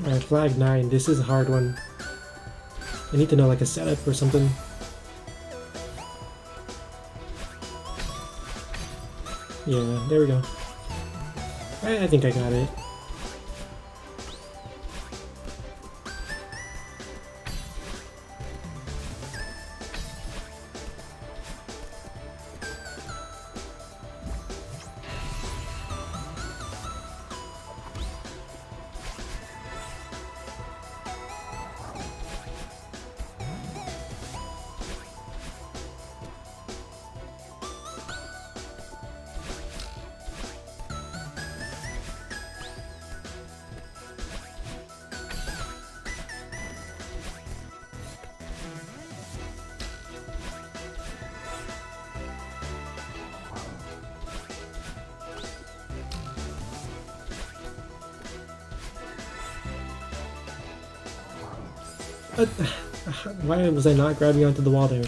Alright, flag 9. This is a hard one. I need to know like a setup or something. Yeah, there we go. I think I got it. Why was I not grabbing onto the wall there?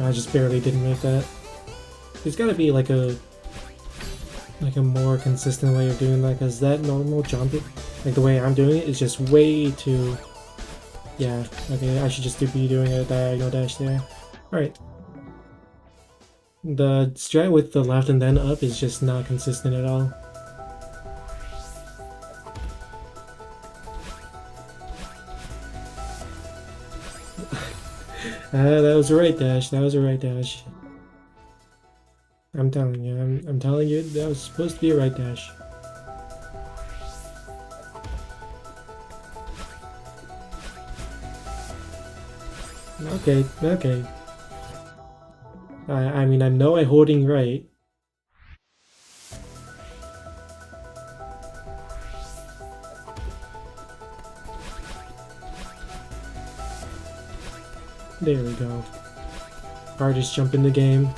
I just barely didn't make that. There's gotta be like a more consistent way of doing that, because that normal jumping, like the way I'm doing it, is just way too... Yeah, okay, I should just be doing a diagonal dash there. Alright. The strat with the left and then up is just not consistent at all. That was a right dash, that was a right dash. I'm telling you, I'm telling you, that was supposed to be a right dash. Okay, okay. I mean, I know I'm holding right. There we go. Hardest jump in the game.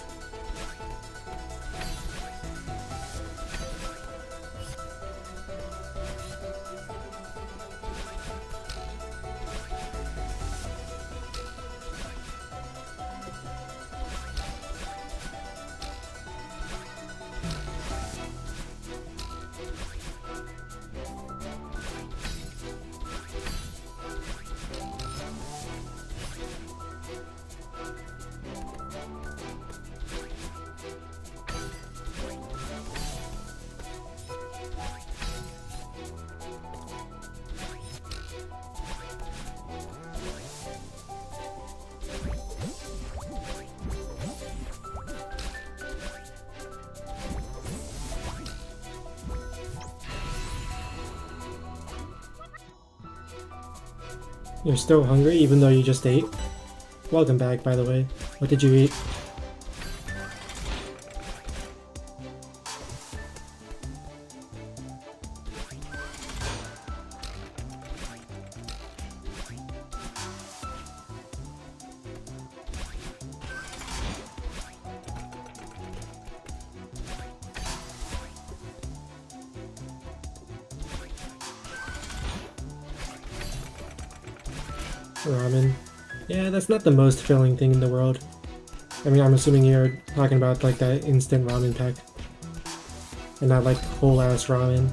You're still hungry even though you just ate? Welcome back, by the way. What did you eat? Ramen. Yeah, that's not the most filling thing in the world. I mean, I'm assuming you're talking about like that instant ramen pack. And not like whole ass ramen.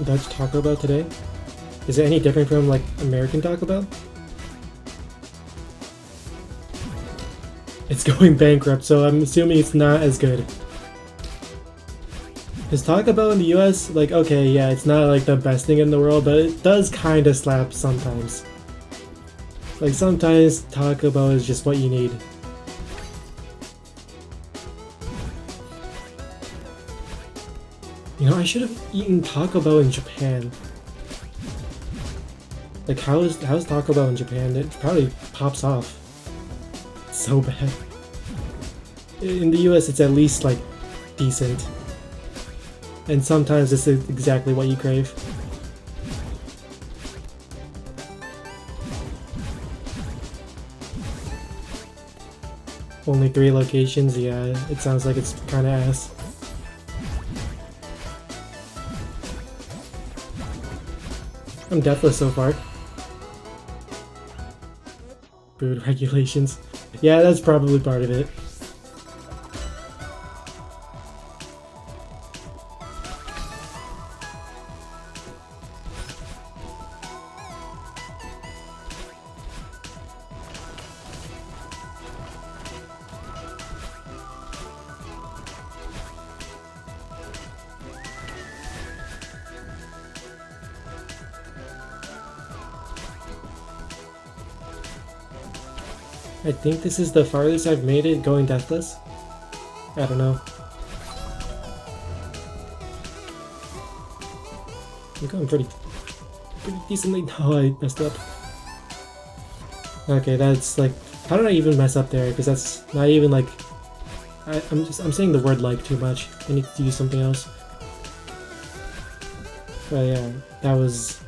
Dutch Taco Bell today? Is it any different from like American Taco Bell? It's going bankrupt, so I'm assuming it's not as good. Because Taco Bell in the US, like, okay, yeah, it's not like the best thing in the world, but it does kind of slap sometimes. Like, sometimes Taco Bell is just what you need. You know, I should have eaten Taco Bell in Japan. Like, how's Taco Bell in Japan? It probably pops off. It's so bad. In the US, it's at least, like, decent. And sometimes this is exactly what you crave. Only 3 locations? Yeah, it sounds like it's kinda ass. I'm deathless so far. Food regulations. Yeah, that's probably part of it. I think this is the farthest I've made it going deathless. I don't know. I'm going pretty decently. No, I messed up. Okay, that's like, how did I even mess up there? Because that's not even like, I'm saying the word like too much. I need to use something else. But yeah, that was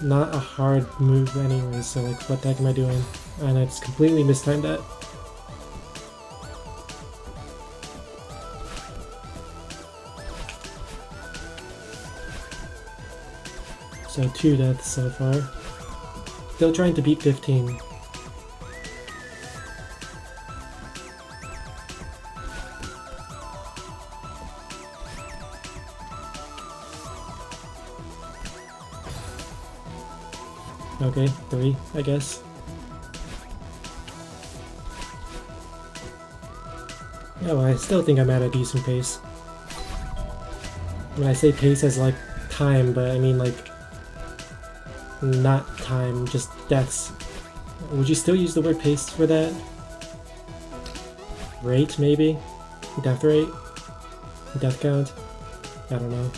not a hard move anyway, so like, what the heck am I doing? And I just completely mistimed that. So 2 deaths so far. Still trying to beat 15. Okay, 3, I guess. Yeah, well, I still think I'm at a decent pace. When I say pace as like time, but I mean like not time, just deaths. Would you still use the word pace for that? Rate, maybe? Death rate? Death count? I don't know.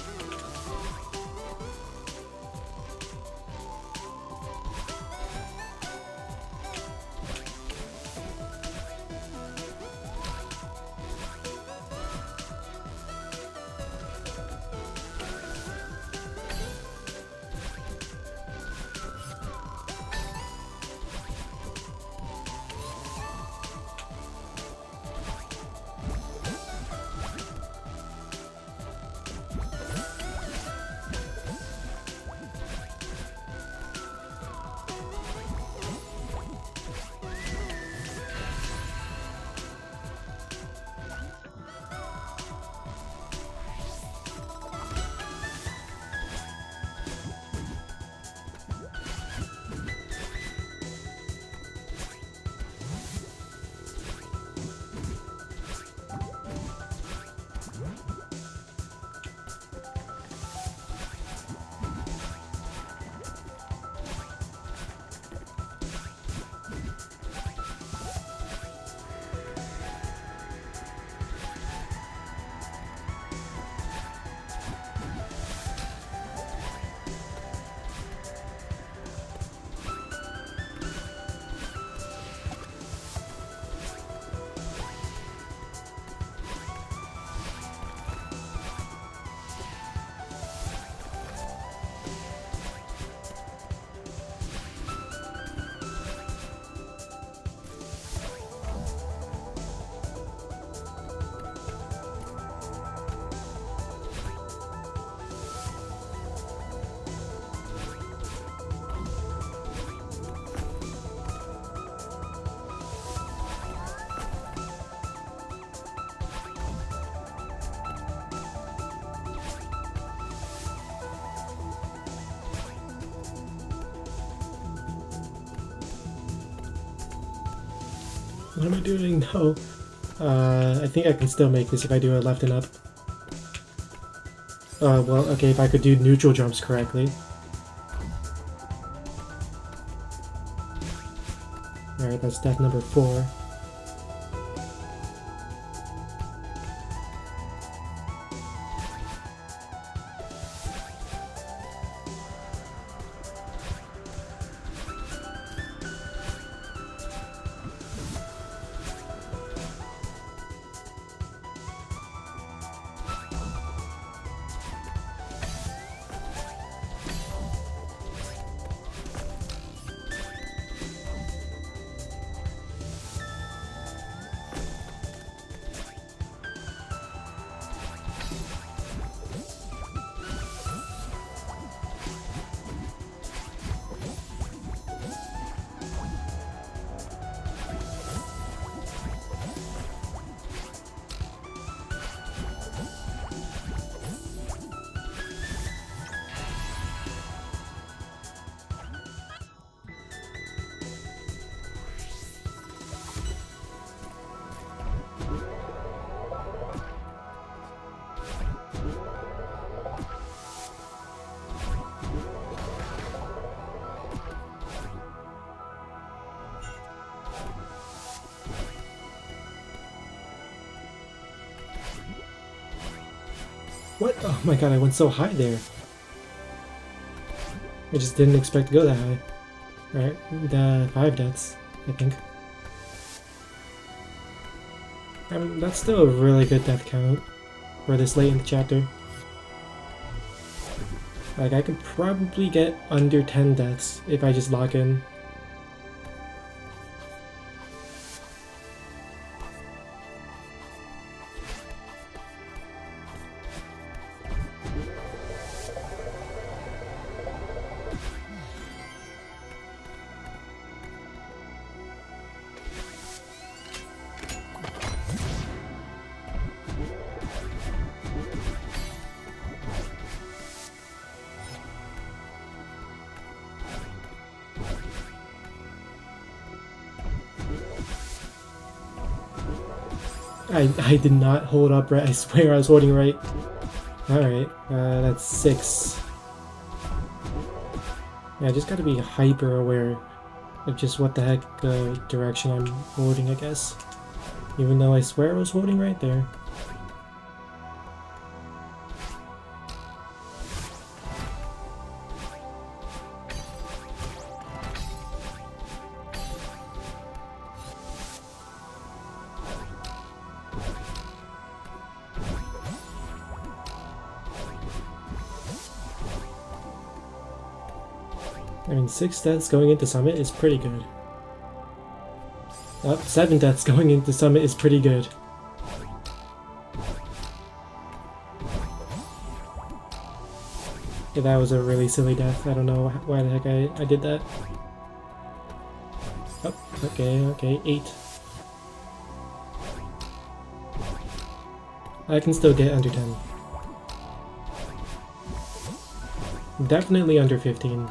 What am I doing? No. I think I can still make this if I do a left and up. Well, okay, if I could do neutral jumps correctly. Alright, that's death number 4. What? Oh my god, I went so high there. I just didn't expect to go that high. Alright, the 5 deaths, I think. I mean, that's still a really good death count for this late in the chapter. Like, I could probably get under 10 deaths if I just lock in. I did not hold up right. I swear I was holding right. Alright, that's 6. Yeah, I just gotta be hyper aware of just what the heck direction I'm holding, I guess. Even though I swear I was holding right there. I mean, 6 deaths going into Summit is pretty good. 7 deaths going into Summit is pretty good. Yeah, that was a really silly death. I don't know why the heck I did that. Oh, okay, 8. I can still get under 10. Definitely under 15.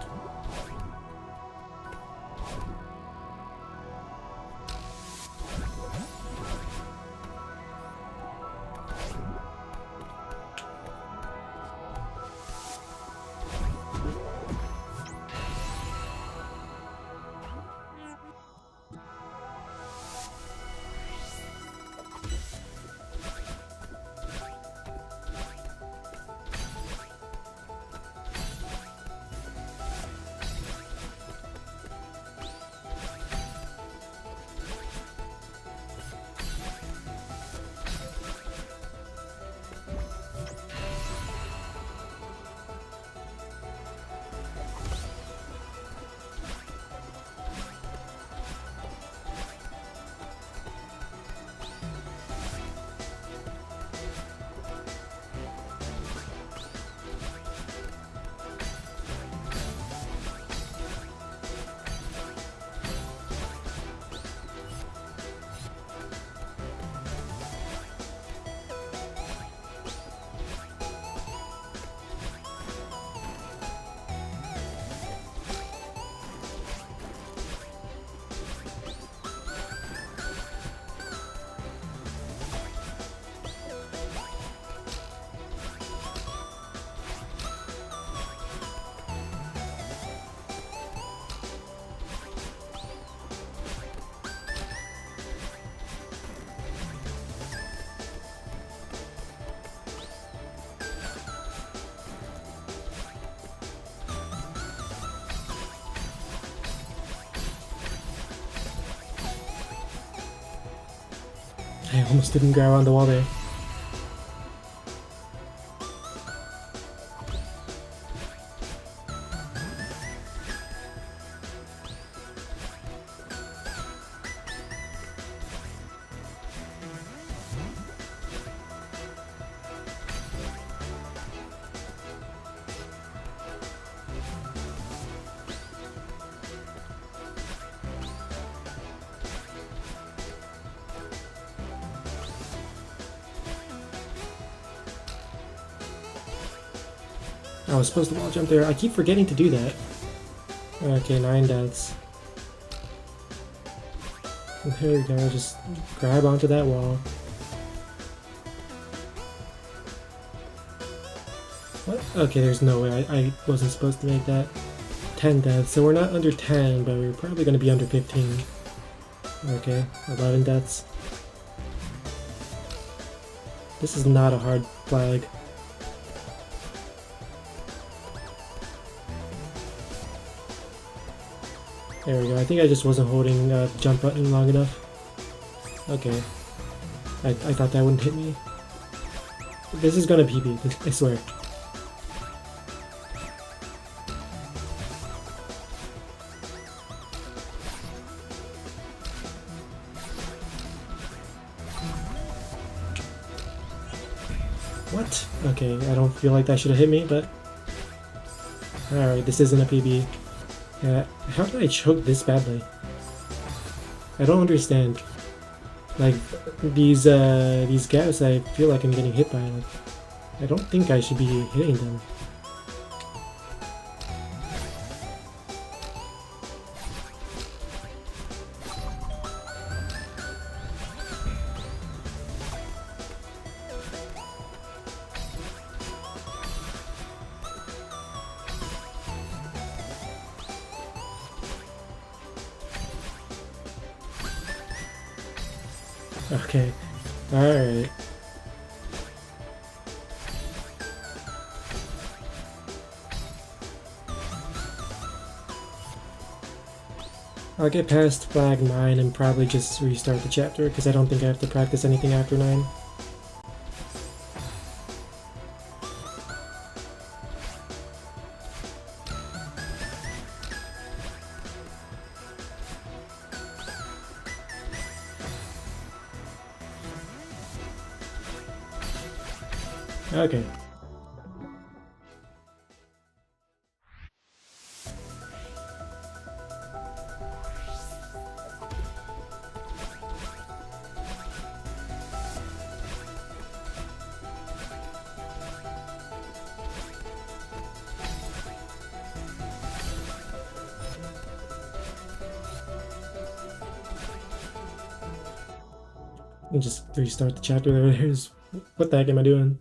I almost didn't grab on the wall there. I was supposed to wall jump there. I keep forgetting to do that. Okay, 9 deaths. There we go, just grab onto that wall. What? Okay, there's no way. I wasn't supposed to make that. 10 deaths, so we're not under 10, but we're probably going to be under 15. Okay, 11 deaths. This is not a hard flag. There we go. I think I just wasn't holding the jump button long enough. Okay. I thought that wouldn't hit me. This is gonna PB, I swear. What? Okay, I don't feel like that should have hit me, but... Alright, this isn't a PB. Yeah, how did I choke this badly? I don't understand. Like, these gaps I feel like I'm getting hit by, like, I don't think I should be hitting them. Okay, alright. I'll get past flag 9 and probably just restart the chapter, because I don't think I have to practice anything after 9. Okay. And just restart the chapter there. There's... What the heck am I doing?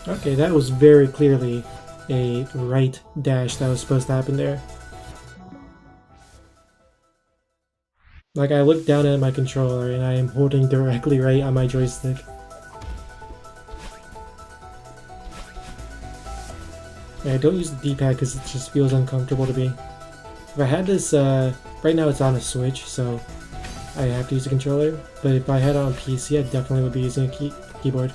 Okay, that was very clearly a right dash that was supposed to happen there. Like, I looked down at my controller and I am holding directly right on my joystick. Yeah, I don't use the D-pad because it just feels uncomfortable to me. If I had this, right now it's on a Switch, so I have to use a controller. But if I had it on PC, I definitely would be using a keyboard.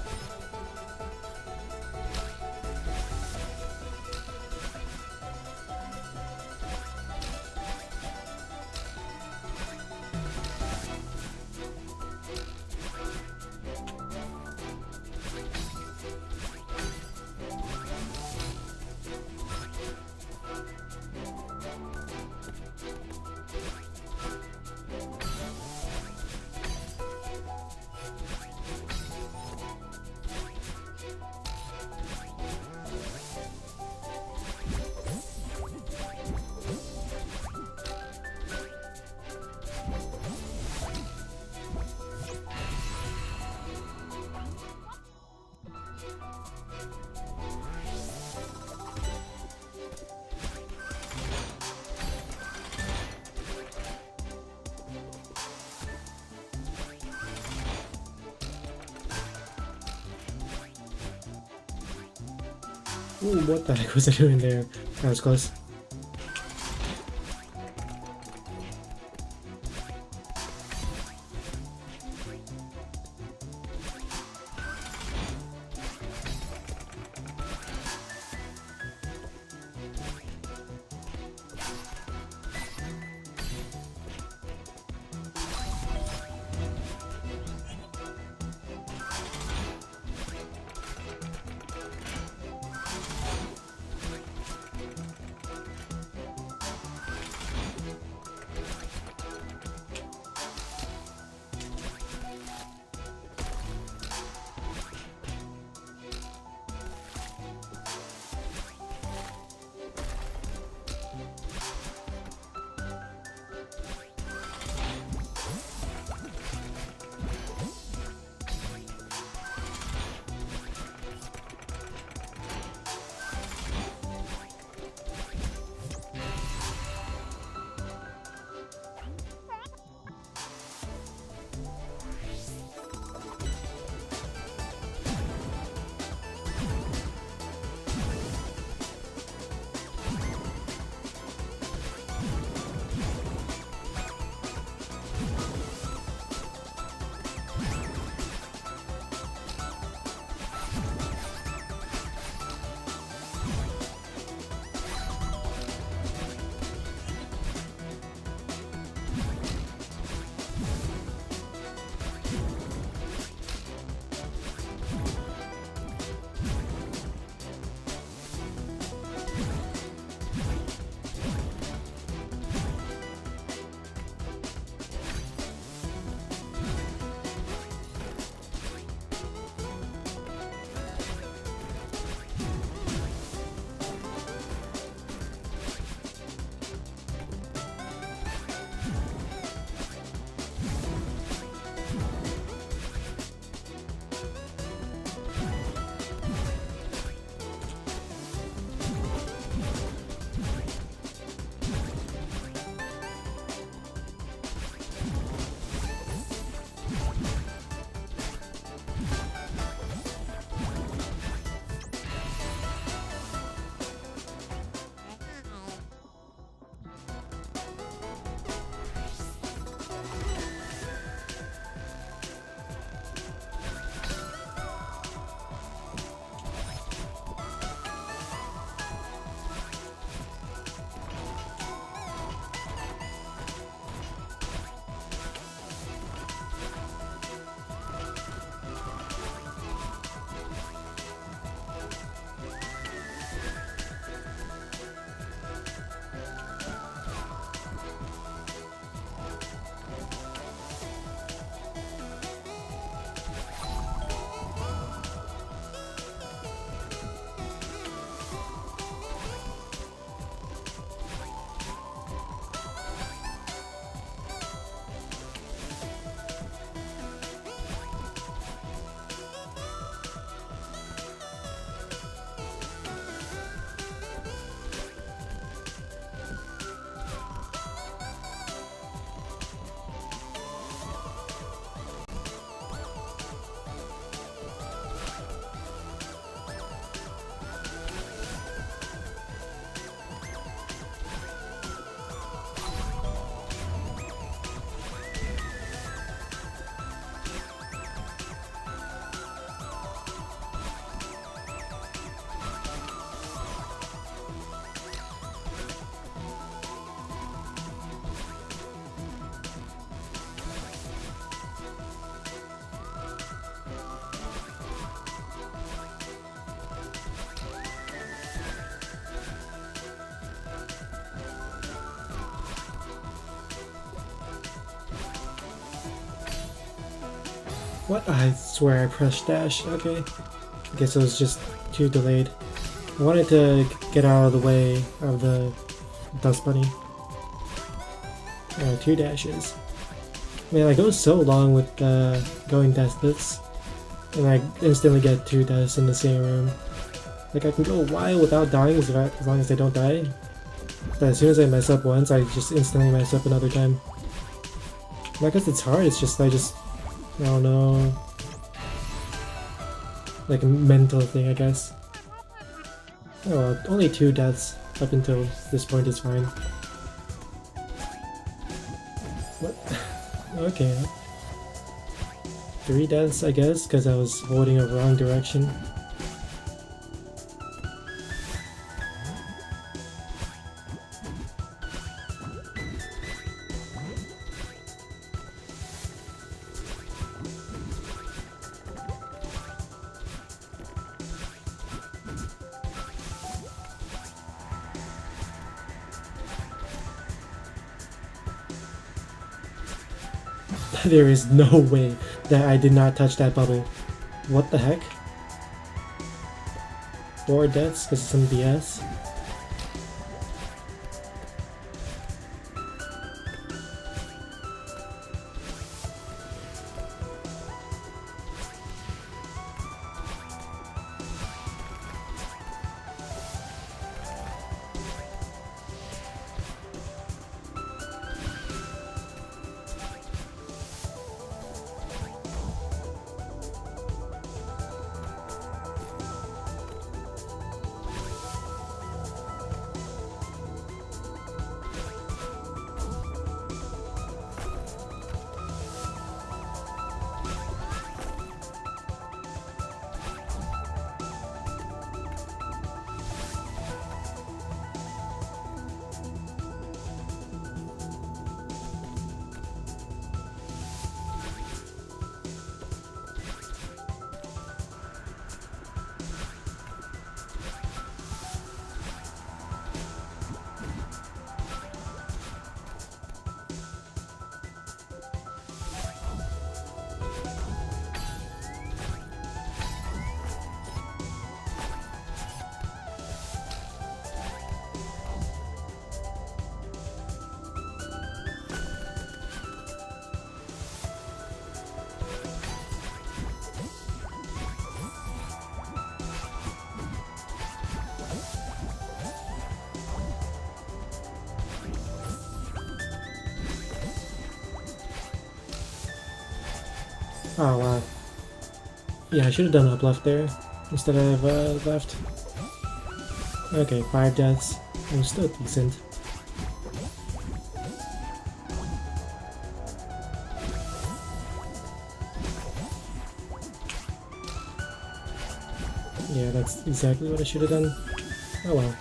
Ooh, what the heck was I doing there? That was close. What? I swear I pressed dash. Okay. I guess it was just too delayed. I wanted to get out of the way of the dust bunny. 2 dashes. Man, I go so long with going deathless, and I instantly get 2 deaths in the same room. Like, I can go a while without dying as long as I don't die. But as soon as I mess up once, I just instantly mess up another time. Not because it's hard, it's just I don't know. Like a mental thing, I guess. Oh, only 2 deaths up until this point is fine. What? Okay. 3 deaths, I guess, because I was holding a wrong direction. There is no way that I did not touch that bubble. What the heck? 4 deaths because of some BS? Oh wow. Yeah, I should have done up left there instead of left. Okay, 5 deaths. I'm still decent. Yeah, that's exactly what I should have done. Oh well.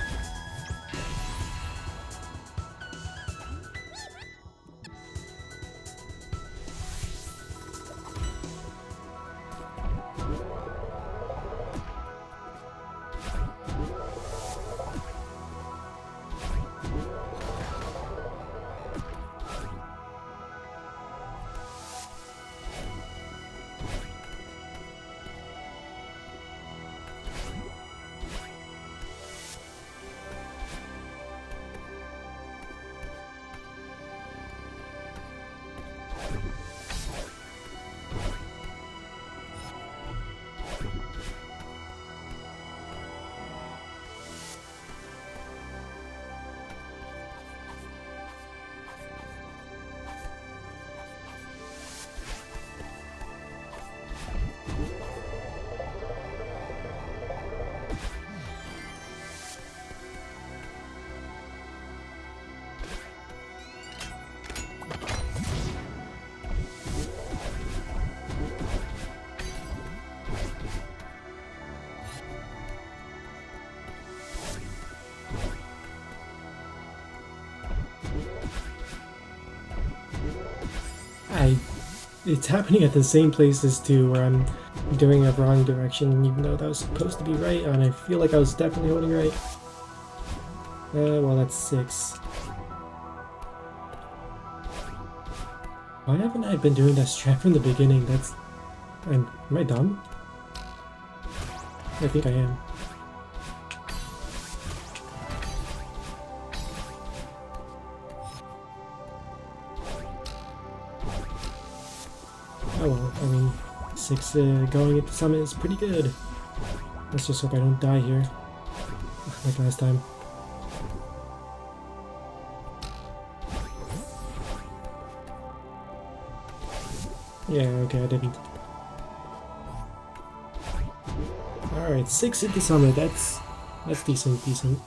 It's happening at the same places too, where I'm doing a wrong direction, even though that was supposed to be right, and I feel like I was definitely holding right. Well, that's 6. Why haven't I been doing that strat from the beginning? Am I dumb? I think I am. Oh well, I mean, 6 going at the summit is pretty good. Let's just hope I don't die here, like last time. Yeah, okay, I didn't. Alright, 6 at the summit, that's That's decent, decent.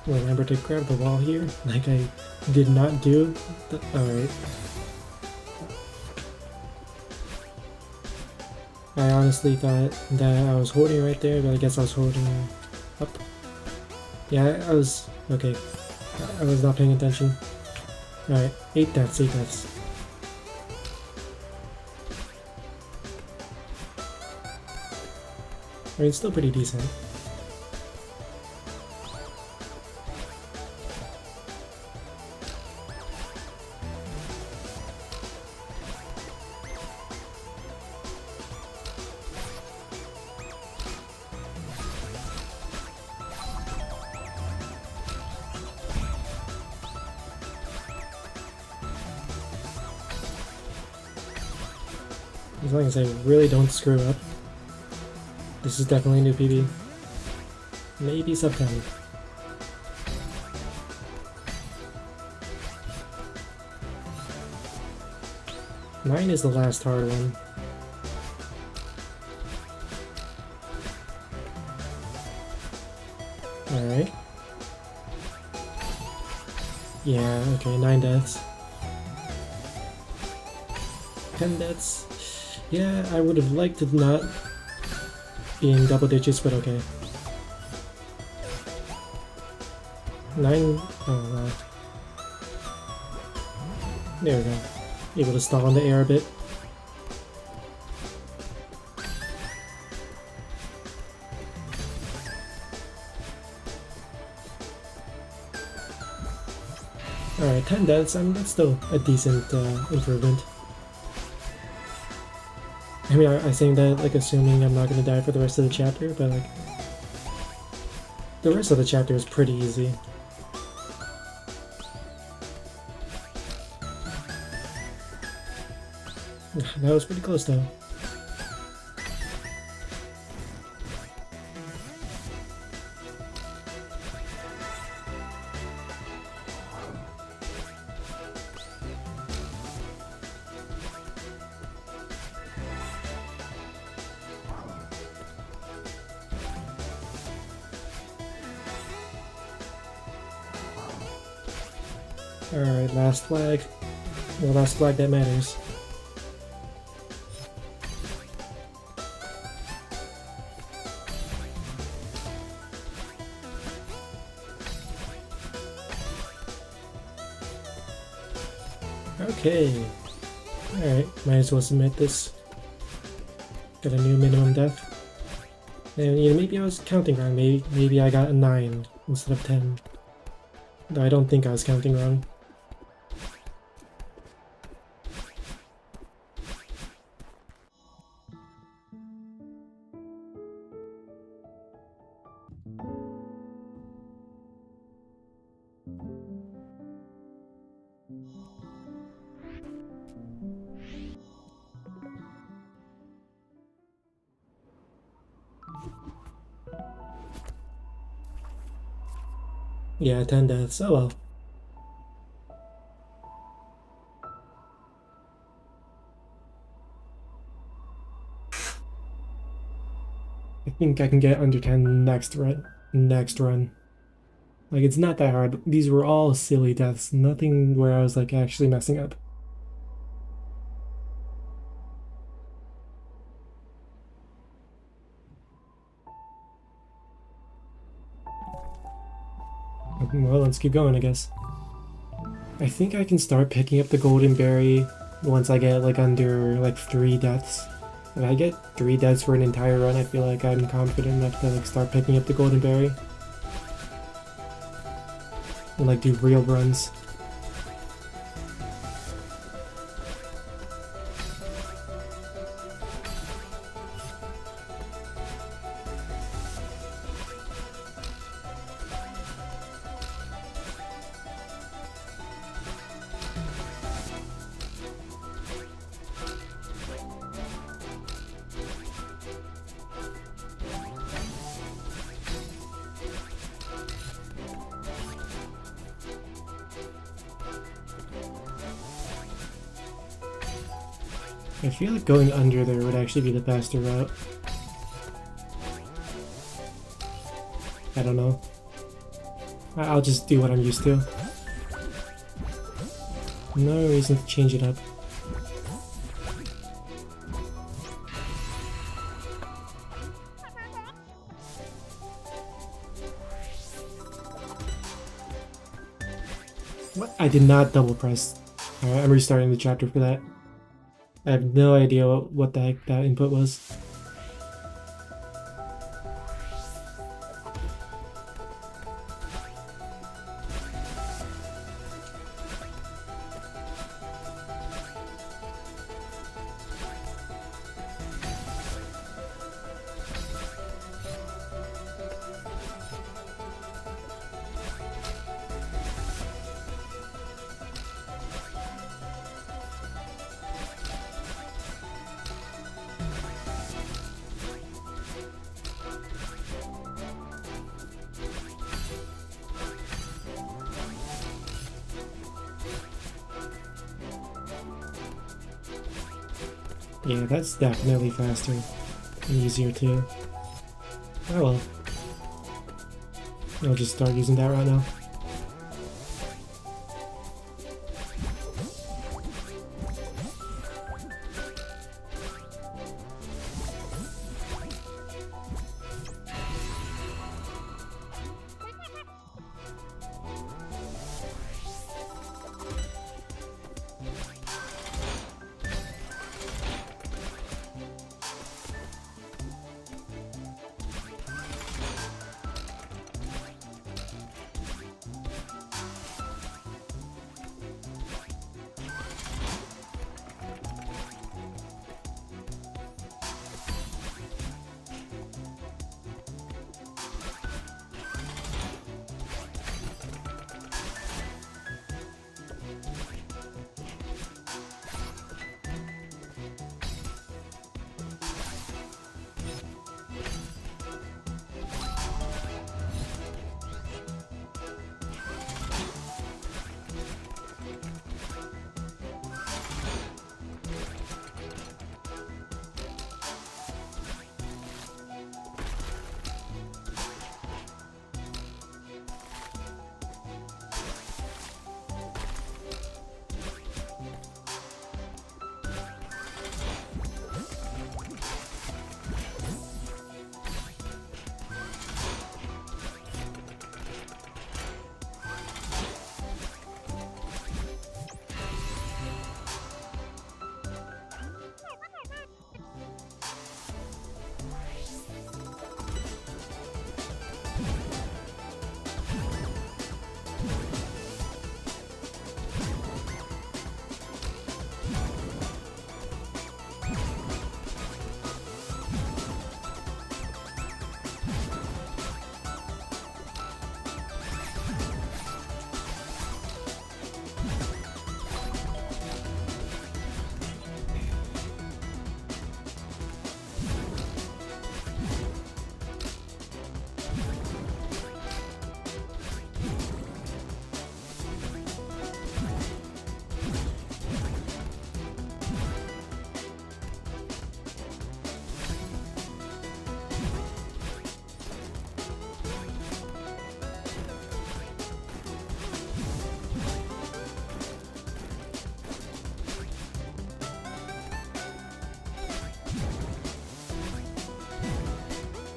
Remember to grab the wall here, like I did not do. Alright. I honestly thought that I was holding right there, but I guess I was holding up. Yeah, I was... okay. I was not paying attention. Alright, 8 deaths, 8 deaths. I mean, it's still pretty decent. As long as I really don't screw up. This is definitely a new PB. Maybe sub 10. Mine is the last hard one. Alright. Yeah, okay, 9 deaths. 10 deaths. Yeah, I would have liked to not be in double digits, but okay. 9... oh wow. There we go. Able to stall in the air a bit. Alright, 10 deaths, that's still a decent improvement. I mean, I saying that like assuming I'm not gonna die for the rest of the chapter, but like the rest of the chapter is pretty easy. That was pretty close though. Alright, last flag. The last flag that matters. Okay. Alright, might as well submit this. Got a new minimum death. And you know, maybe I was counting wrong. Maybe I got a 9 instead of 10. Though I don't think I was counting wrong. Yeah, 10 deaths. Oh well. I think I can get under 10 next run. Like, it's not that hard. These were all silly deaths. Nothing where I was, like, actually messing up. Well, let's keep going, I guess. I think I can start picking up the golden berry once I get, like, under, like, 3 deaths. If I get 3 deaths for an entire run, I feel like I'm confident enough to, like, start picking up the golden berry. And, like, do real runs. I feel like going under there would actually be the faster route. I don't know. I'll just do what I'm used to. No reason to change it up. What? I did not double press. Alright, I'm restarting the chapter for that. I have no idea what the heck that input was. Yeah, that's definitely faster and easier too. Oh well. I'll just start using that right now.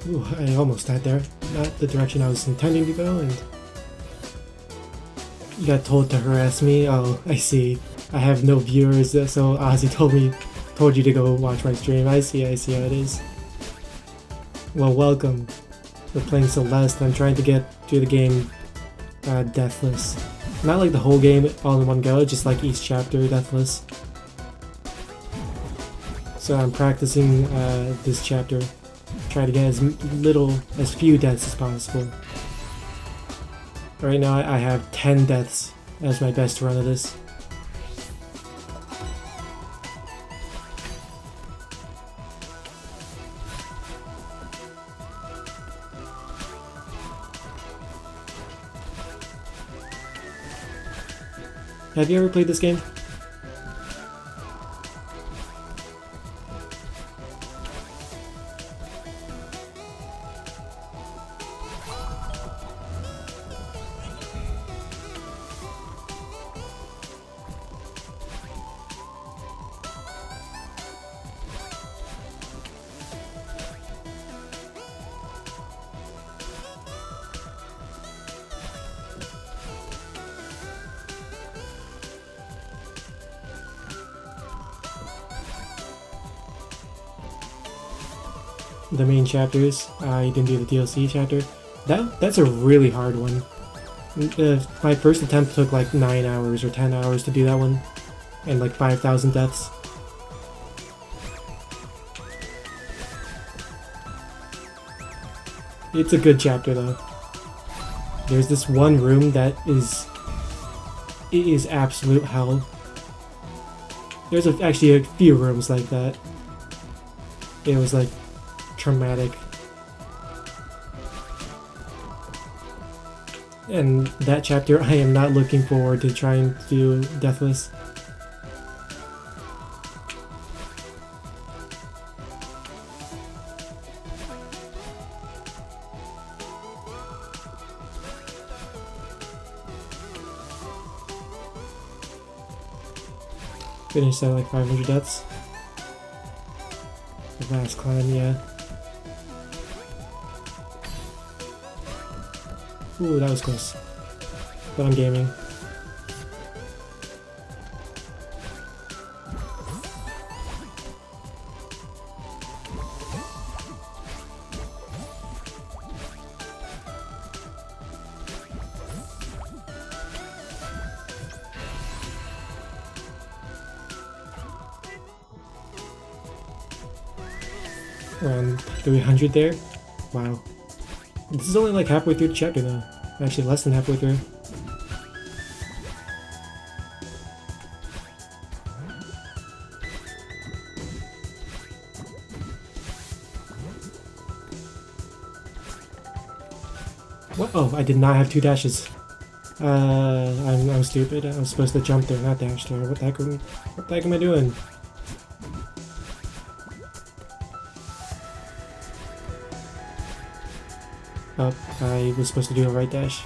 Ooh, I almost died there. Not the direction I was intending to go, and you got told to harass me. Oh, I see. I have no viewers, so Ozzy told you to go watch my stream. I see how it is. Well, welcome. We're playing Celeste. I'm trying to get through the game deathless. Not like the whole game all in one go, just like each chapter deathless. So I'm practicing this chapter. Try to get as few deaths as possible. Right now I have 10 deaths as my best run of this. Have you ever played this game? The main chapters. I didn't do the DLC chapter. That's a really hard one. My first attempt took like 9 hours or 10 hours to do that one, and like 5,000 deaths. It's a good chapter though. There's this one room that is absolute hell. There's actually a few rooms like that. It was like traumatic. And that chapter, I am not looking forward to trying to do deathless. Finished at like 500 deaths. The last climb, yeah. Ooh, that was close. But I'm gaming. Around 300 there? Wow. This is only like halfway through the chapter though. Actually less than halfway through. What? Oh, I did not have 2 dashes. I'm stupid. I was supposed to jump there, not dash there. What the heck am I doing? Oh, I was supposed to do a right dash.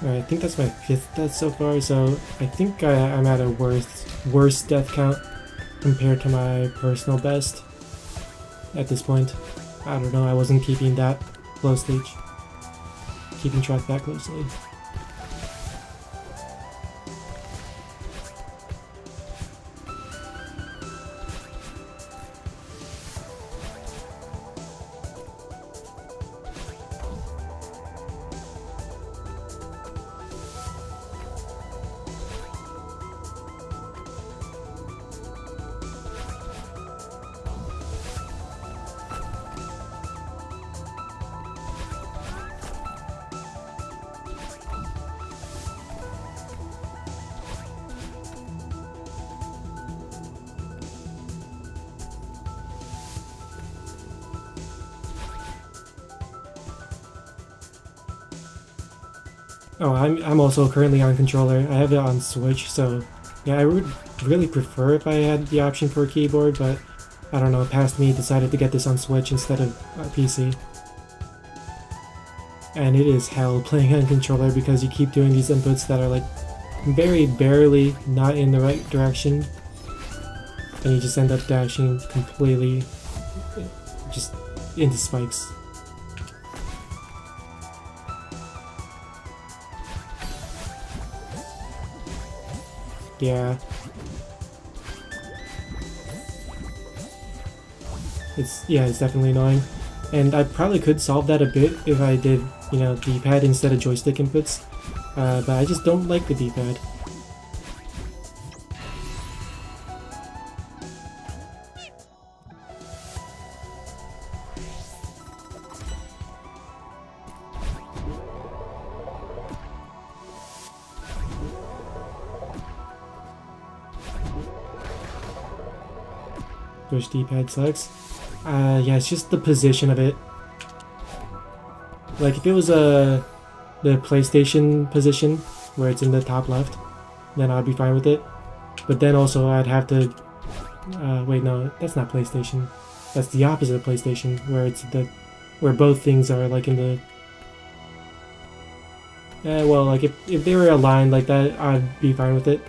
Alright, I think that's my 5th death so far, so I think I'm at a worst death count compared to my personal best at this point. I don't know, I wasn't keeping that closely. Keeping track that closely. Oh, I'm also currently on controller. I have it on Switch, so yeah, I would really prefer if I had the option for a keyboard, but I don't know, past me decided to get this on Switch instead of PC. And it is hell playing on controller because you keep doing these inputs that are like very barely not in the right direction, and you just end up dashing completely just into spikes. Yeah. It's definitely annoying. And I probably could solve that a bit if I did, you know, D-pad instead of joystick inputs. But I just don't like the D-pad. Push D-pad sucks. Yeah, it's just the position of it. Like if it was the PlayStation position where it's in the top left, then I'd be fine with it. But then also I'd have to. Wait, no, that's not PlayStation. That's the opposite of PlayStation, where both things are like in the. Well, like if they were aligned like that, I'd be fine with it.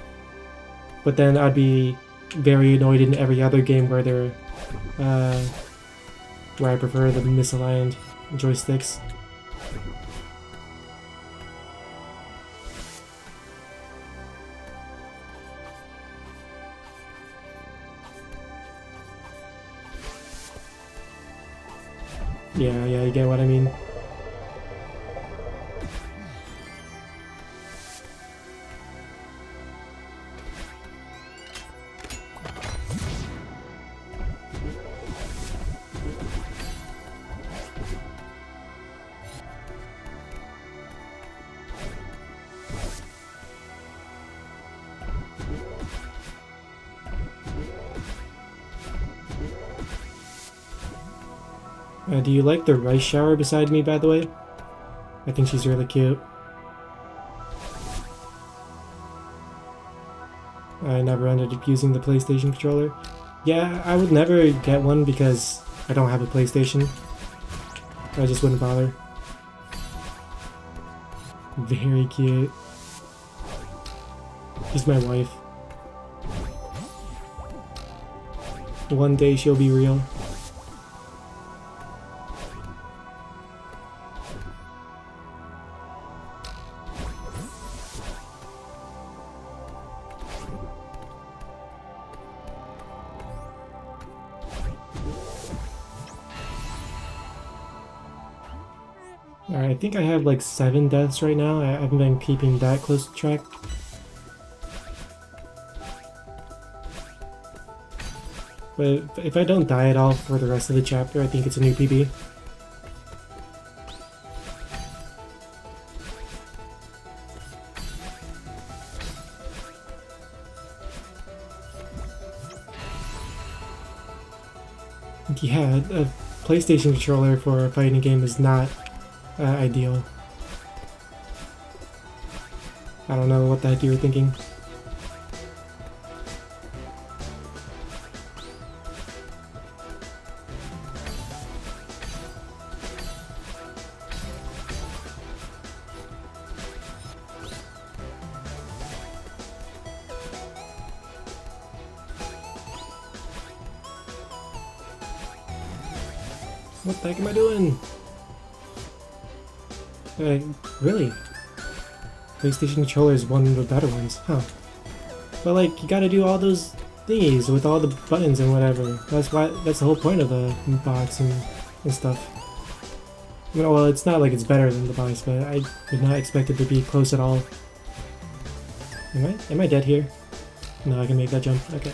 But then I'd be very annoyed in every other game where they're where I prefer the misaligned joysticks. Yeah, you get what I mean. Do you like the rice shower beside me, by the way? I think she's really cute. I never ended up using the PlayStation controller. Yeah, I would never get one because I don't have a PlayStation. I just wouldn't bother. Very cute. She's my wife. One day she'll be real. Alright, I think I have like 7 deaths right now. I haven't been keeping that close to track. But if I don't die at all for the rest of the chapter, I think it's a new PB. Yeah, a PlayStation controller for a fighting game is not ideal. I don't know what the heck you were thinking. What the heck am I doing? Really? PlayStation controller is one of the better ones, huh? But like, you gotta do all those thingies with all the buttons and whatever. That's the whole point of the box and stuff. You know, well, it's not like it's better than the box, but I did not expect it to be close at all. Am I dead here? No, I can make that jump. Okay.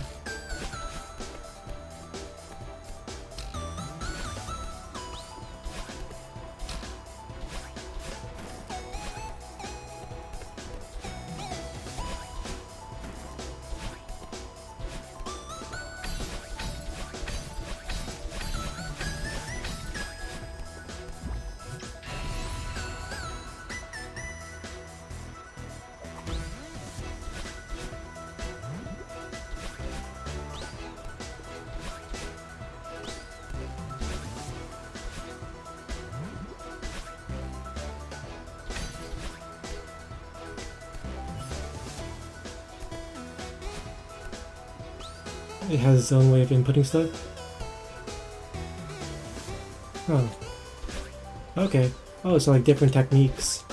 It has its own way of inputting stuff. Oh. Okay. Oh, so like different techniques.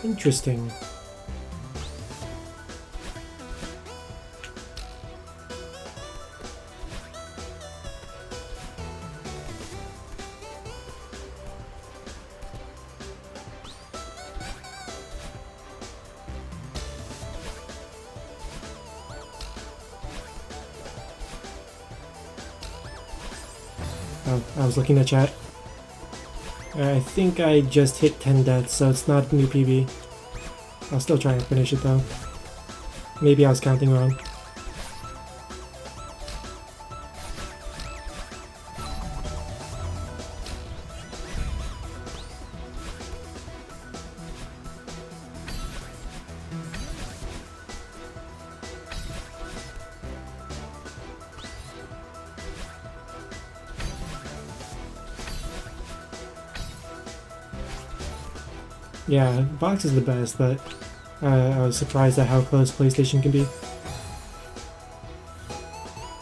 Interesting. Oh, I was looking at chat. I think I just hit 10 deaths, so it's not new PB. I'll still try and finish it though. Maybe I was counting wrong. Yeah, box is the best, but I was surprised at how close PlayStation can be.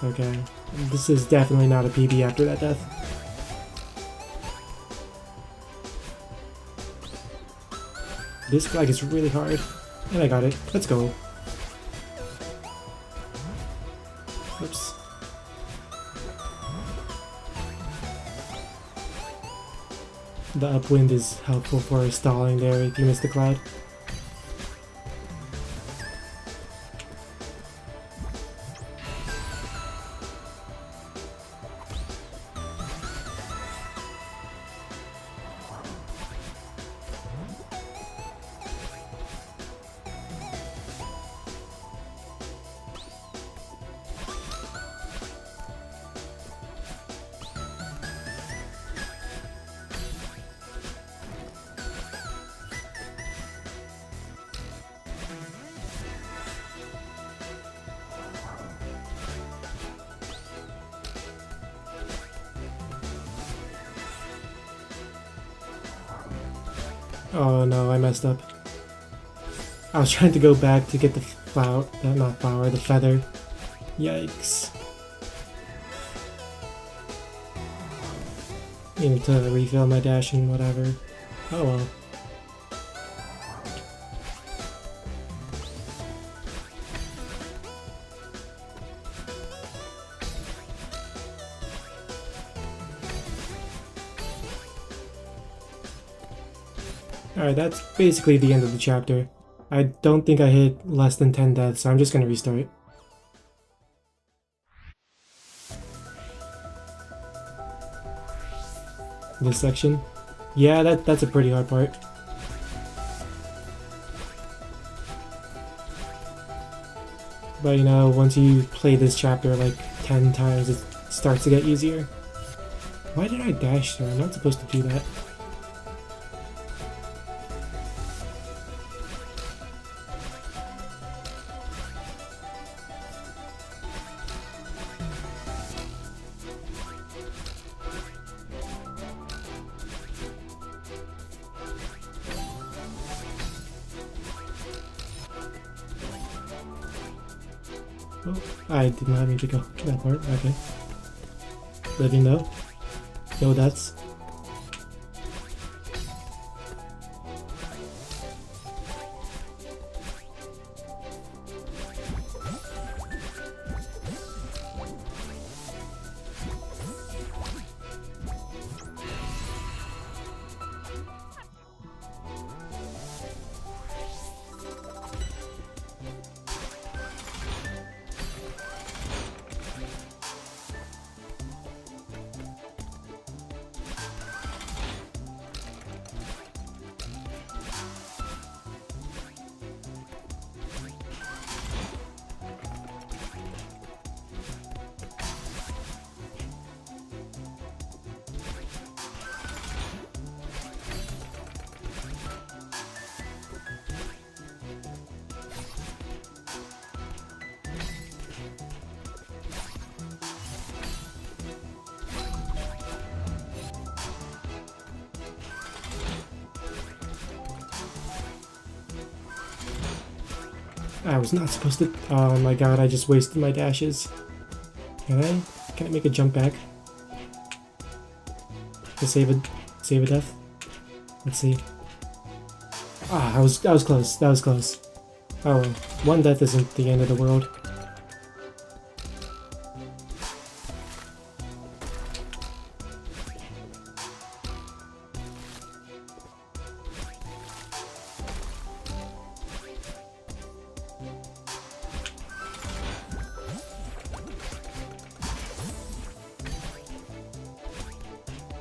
Okay, this is definitely not a PB after that death. This flag is really hard. And I got it. Let's go. Oops. The upwind is helpful for stalling there if you miss the cloud. Oh no, I messed up. I was trying to go back to get the flower, not flower, the feather. Yikes. Need to refill my dash and whatever. Oh well. Alright, that's basically the end of the chapter. I don't think I hit less than 10 deaths, so I'm just gonna restart. This section? Yeah, that's a pretty hard part. But you know, once you play this chapter like 10 times, it starts to get easier. Why did I dash there? I'm not supposed to do that. Oh, I did not mean to go that part. Okay. Living though. No deaths. I was not supposed to. Oh my god, I just wasted my dashes. Can I make a jump back? to save a death. Let's see. Ah, I was close. That was close. Oh well, one death isn't the end of the world.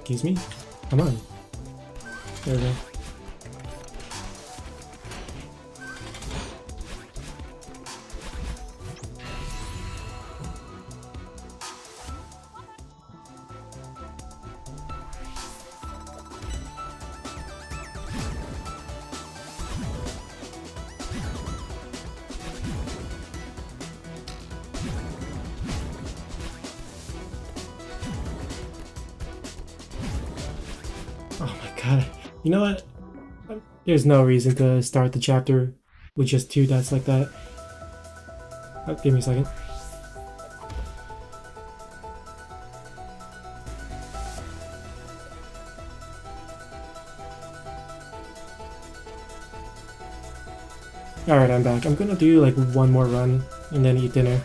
Excuse me? Come on. There we go. Oh my god. You know what? There's no reason to start the chapter with just 2 deaths like that. Oh, give me a second. Alright, I'm back. I'm gonna do like one more run and then eat dinner.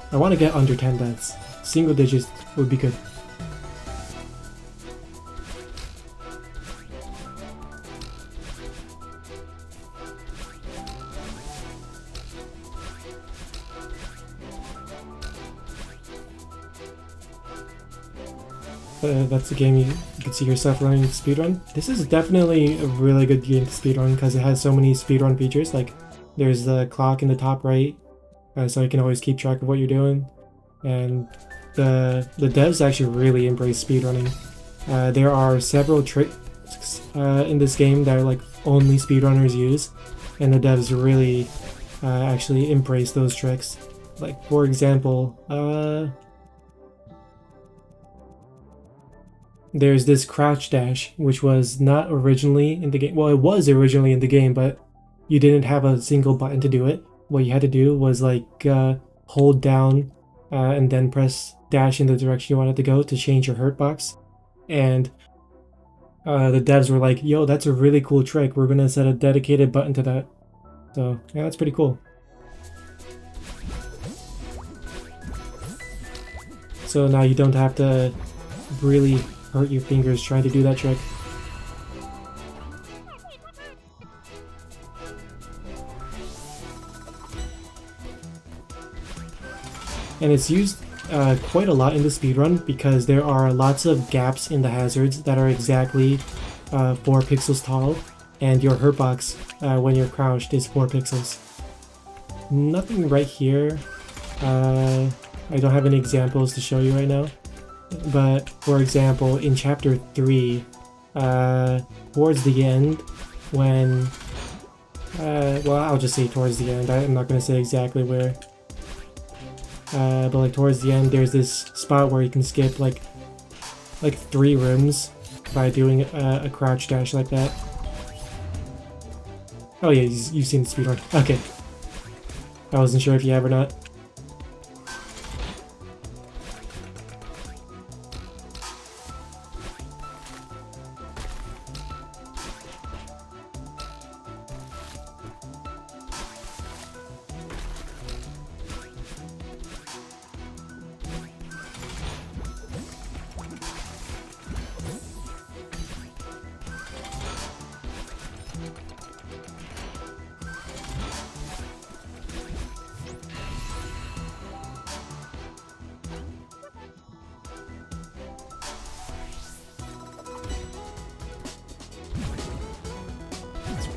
I want to get under 10 deaths. Single digits would be good. That's a game you can see yourself learning to speedrun. This is definitely a really good game to speedrun because it has so many speedrun features. Like, there's the clock in the top right, so you can always keep track of what you're doing. And the devs actually really embrace speedrunning. There are several tricks in this game that are like only speedrunners use, and the devs really actually embrace those tricks. Like, for example, there's this crouch dash, which was not originally in the game. Well, it was originally in the game, but you didn't have a single button to do it. What you had to do was like hold down and then press dash in the direction you wanted to go to change your hurt box. And the devs were like, yo, that's a really cool trick. We're gonna set a dedicated button to that. So yeah, that's pretty cool. So now you don't have to really hurt your fingers trying to do that trick. And it's used quite a lot in the speedrun because there are lots of gaps in the hazards that are exactly 4 pixels tall, and your hurt box when you're crouched is 4 pixels. Nothing right here. I don't have any examples to show you right now. But for example, in chapter 3, towards the end, when well, I'll just say towards the end. I'm not going to say exactly where. But like towards the end, there's this spot where you can skip like 3 rooms by doing a crouch dash like that. Oh yeah, you've seen the speedrun. Okay. I wasn't sure if you have or not.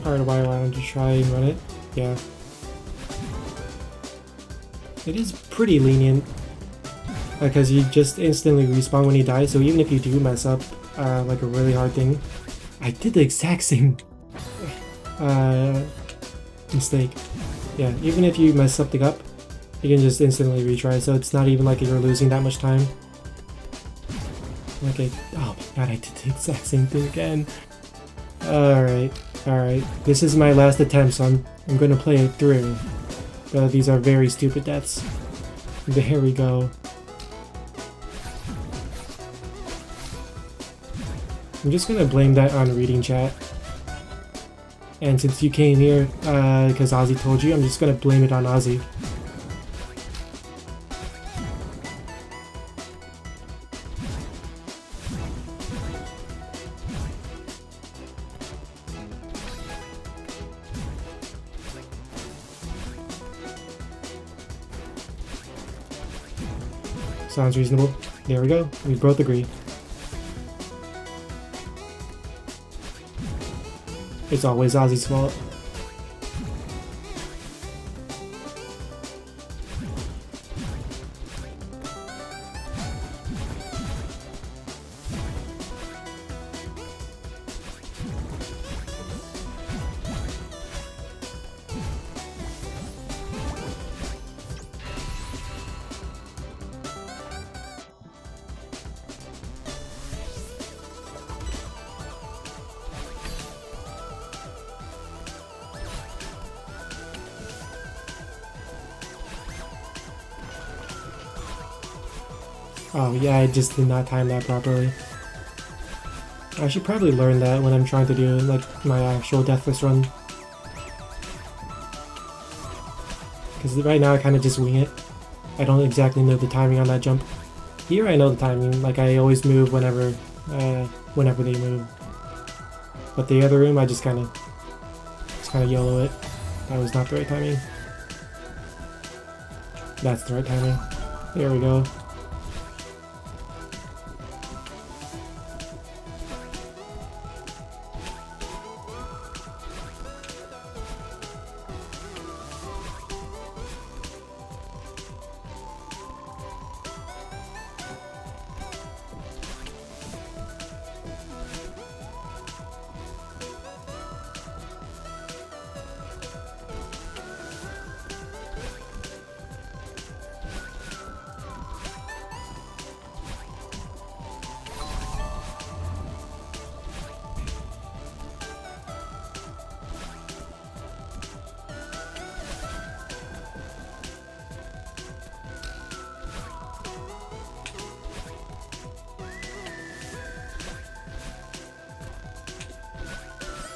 Part of why I wanted to try and run it. Yeah. It is pretty lenient because you just instantly respawn when you die, so even if you do mess up like a really hard thing, I did the exact same mistake. Yeah, even if you mess something up, you can just instantly retry, so it's not even like you're losing that much time. Okay, oh my god, I did the exact same thing again. Alright, this is my last attempt, so I'm gonna play it through. These are very stupid deaths. There we go. I'm just gonna blame that on reading chat. And since you came here because Ozzy told you, I'm just gonna blame it on Ozzy. Sounds reasonable. There we go. We both agree. It's always Ozzy's fault. Oh yeah, I just did not time that properly. I should probably learn that when I'm trying to do like my actual Deathless run. Because right now I kind of just wing it. I don't exactly know the timing on that jump. Here I know the timing, like I always move whenever they move. But the other room I just kind of YOLO it. That was not the right timing. That's the right timing. There we go.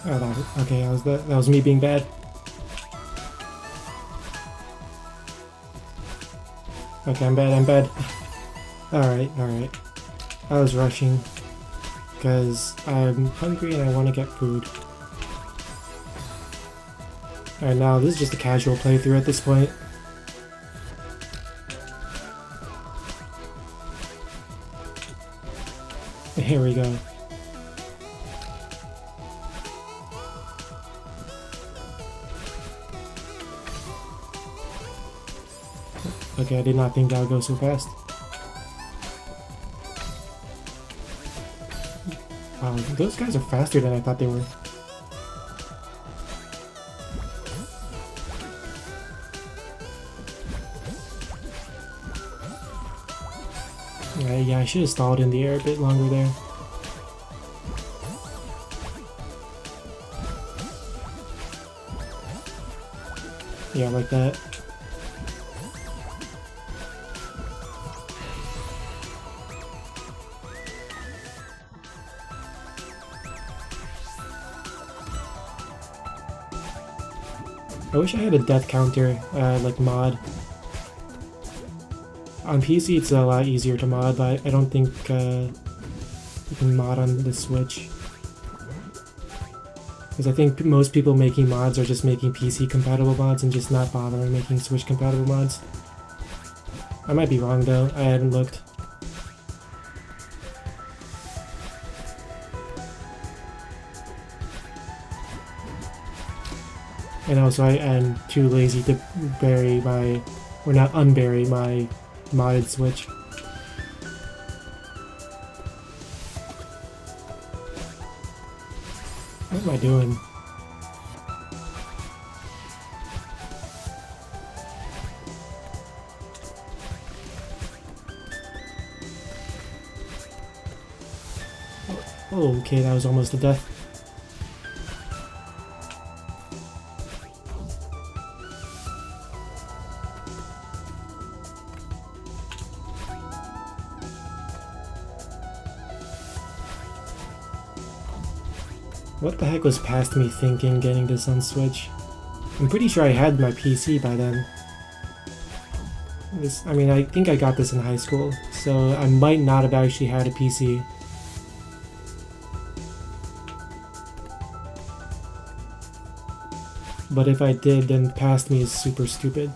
Oh, okay, that was me being bad. Okay, I'm bad. Alright. I was rushing because I'm hungry and I want to get food. Alright, now this is just a casual playthrough at this point. Here we go. Okay, I did not think that would go so fast. Wow, those guys are faster than I thought they were. Yeah, I should have stalled in the air a bit longer there. Yeah, like that. I wish I had a death counter, like mod. On PC it's a lot easier to mod, but I don't think you can mod on the Switch. Because I think most people making mods are just making PC compatible mods and just not bothering making Switch compatible mods. I might be wrong though, I hadn't looked. And also I am too lazy to bury my, or not unbury my modded Switch. What am I doing? Oh, okay, that was almost a death. What the heck was past me thinking getting this on Switch? I'm pretty sure I had my PC by then. I think I got this in high school, so I might not have actually had a PC. But if I did, then past me is super stupid.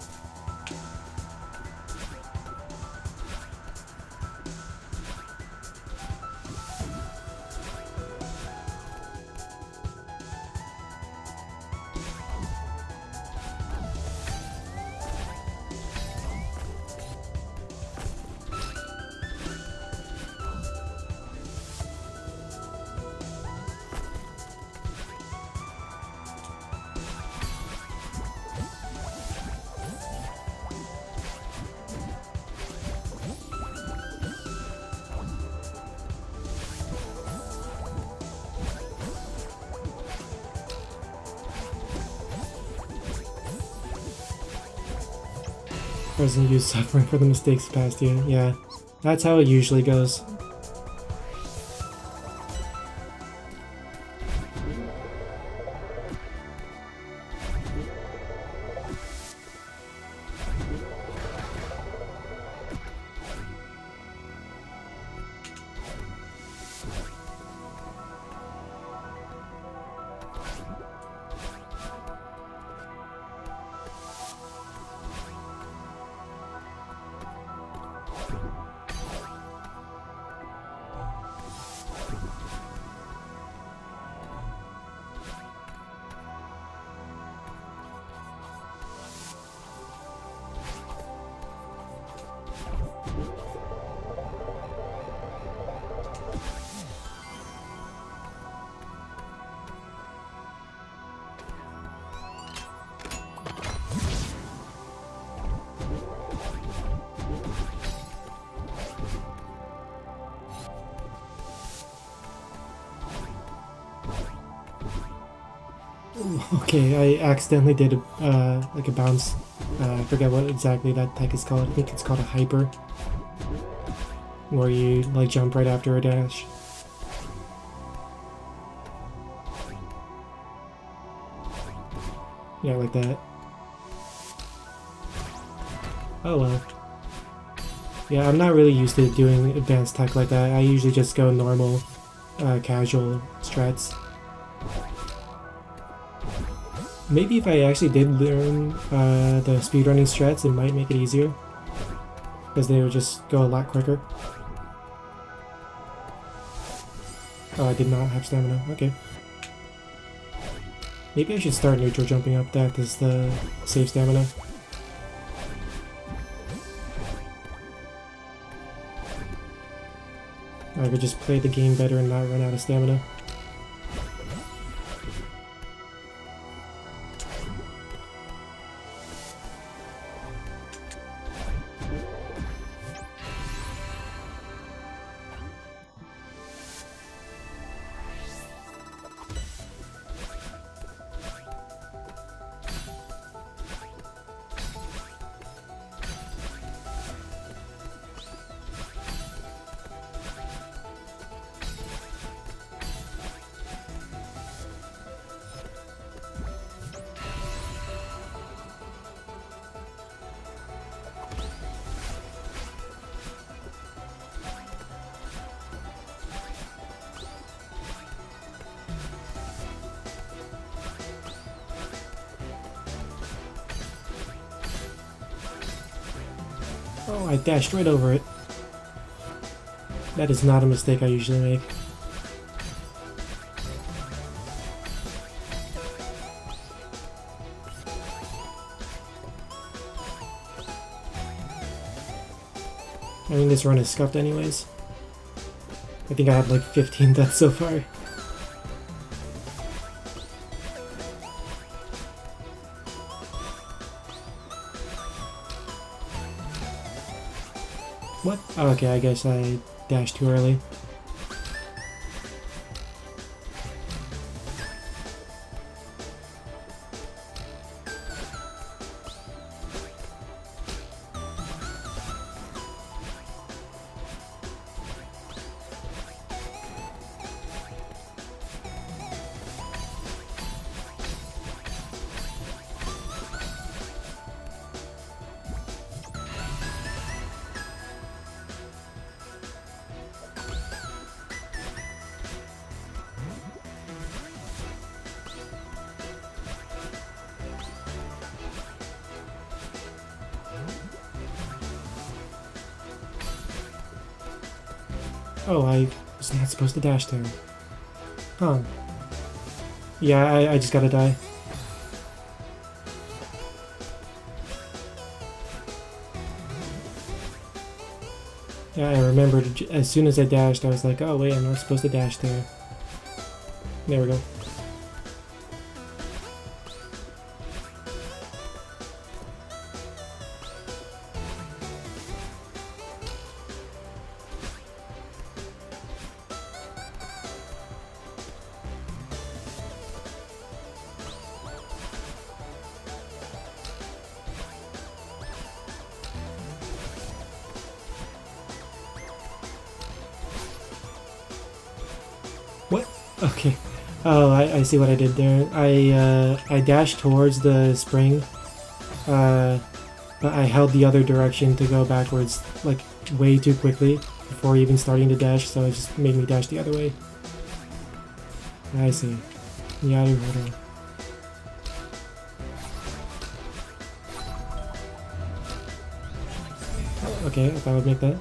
Present you suffering for the mistakes past you. Yeah, that's how it usually goes. Okay, I accidentally did like a bounce. I forget what exactly that tech is called. I think it's called a hyper, where you like jump right after a dash. Yeah, like that. Oh well. Yeah, I'm not really used to doing advanced tech like that. I usually just go normal, casual strats. Maybe if I actually did learn the speedrunning strats, it might make it easier. Because they would just go a lot quicker. Oh, I did not have stamina. Okay. Maybe I should start neutral jumping up. That is the save stamina. I could just play the game better and not run out of stamina. Oh, I dashed right over it. That is not a mistake I usually make. I mean, this run is scuffed anyways. I think I have like 15 deaths so far. What? Oh, okay, I guess I dashed too early. Oh, I was not supposed to dash there. Huh. Yeah, I just gotta die. Yeah, I remembered as soon as I dashed, I was like, oh wait, I'm not supposed to dash there. There we go. What? Okay. Oh, I see what I did there. I dashed towards the spring, but I held the other direction to go backwards, like, way too quickly before even starting to dash, so it just made me dash the other way. I see. Yaruhiro. Okay, I thought I would make that.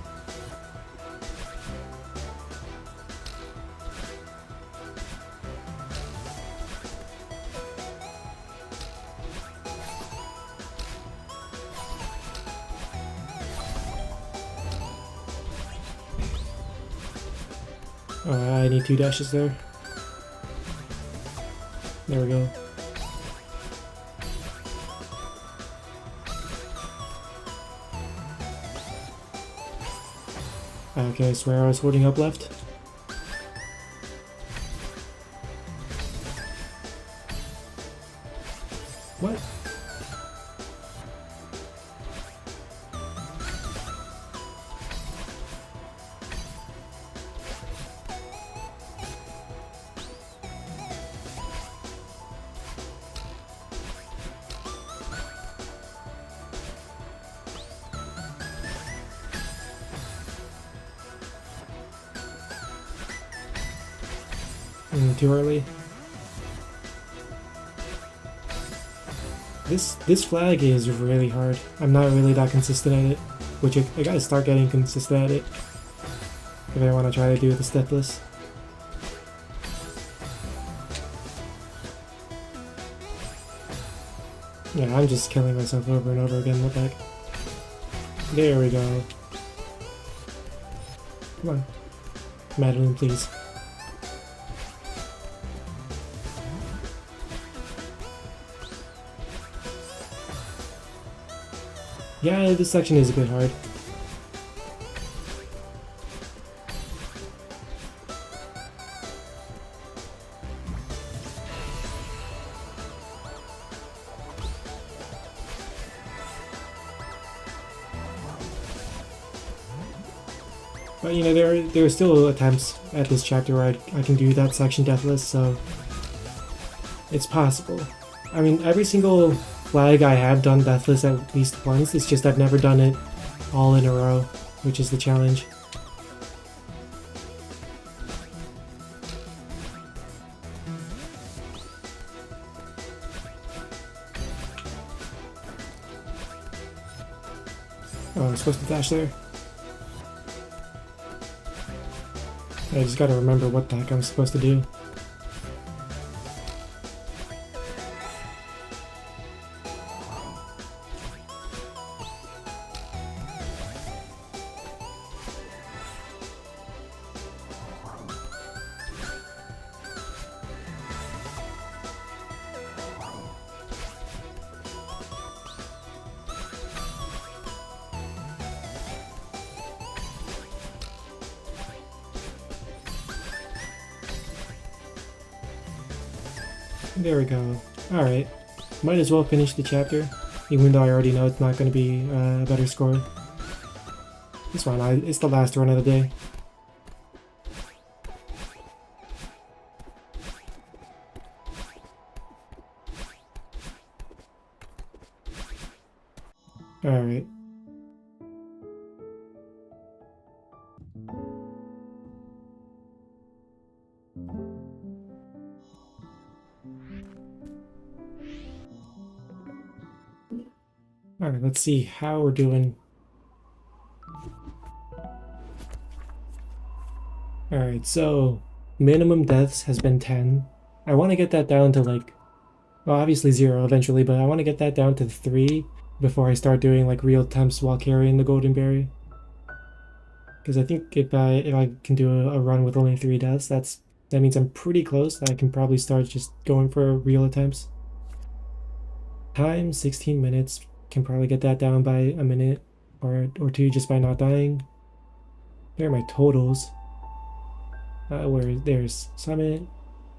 I need 2 dashes there. There we go. Okay, I swear I was holding up left. What? Too early. This flag is really hard. I'm not really that consistent at it, which I gotta start getting consistent at it if I want to try to do this deathless. Yeah, I'm just killing myself over and over again. What the heck? There we go. Come on, Madeline, please. Yeah, this section is a bit hard. But you know, there are still attempts at this chapter where I can do that section deathless, so it's possible. I mean, every single flag I have done deathless at least once, it's just I've never done it all in a row, which is the challenge. Oh, I'm supposed to dash there? I just gotta remember what the heck I'm supposed to do. There we go. Alright. Might as well finish the chapter, even though I already know it's not going to be a better score. It's fine, it's the last run of the day. Alright. Alright, let's see how we're doing. Alright, so minimum deaths has been 10. I want to get that down to like, well, obviously 0 eventually, but I want to get that down to 3 before I start doing like real attempts while carrying the golden berry. Because I think if I can do a run with only 3 deaths, that means I'm pretty close. I can probably start just going for real attempts. Time 16 minutes. Can probably get that down by a minute or two just by not dying. There are my totals. Where there's summit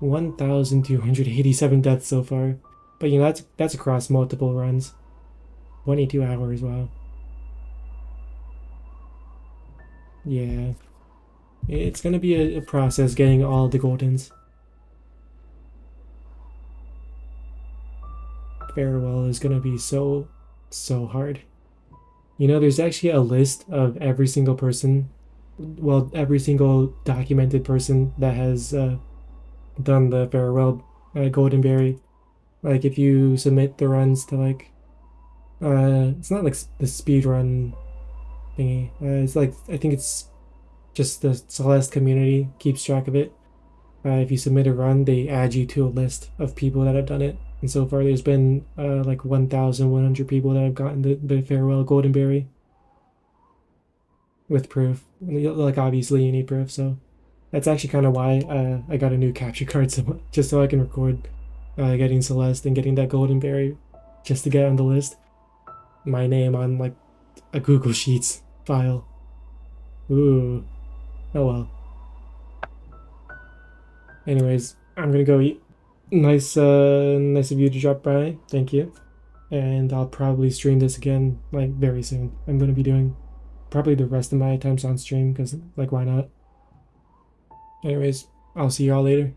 1,287 deaths so far. But you know that's across multiple runs. 22 hours, wow. Yeah. It's gonna be a process getting all the goldens. Farewell is gonna be so hard. You know, there's actually a list of every single person, well, every single documented person that has done the farewell golden berry. Like if you submit the runs to like, it's not like the speed run thingy. It's like I think it's just the Celeste community keeps track of it. If you submit a run, they add you to a list of people that have done it. And so far, there's been like 1,100 people that have gotten the farewell golden berry with proof. Like obviously you need proof, so that's actually kind of why I got a new capture card, so just so I can record getting Celeste and getting that golden berry, just to get on the list. My name on like a Google Sheets file. Ooh, oh well. Anyways, I'm gonna go eat. Nice of you to drop by. Thank you. And I'll probably stream this again like very soon. I'm gonna be doing probably the rest of my attempts on stream because like why not? Anyways, I'll see y'all later.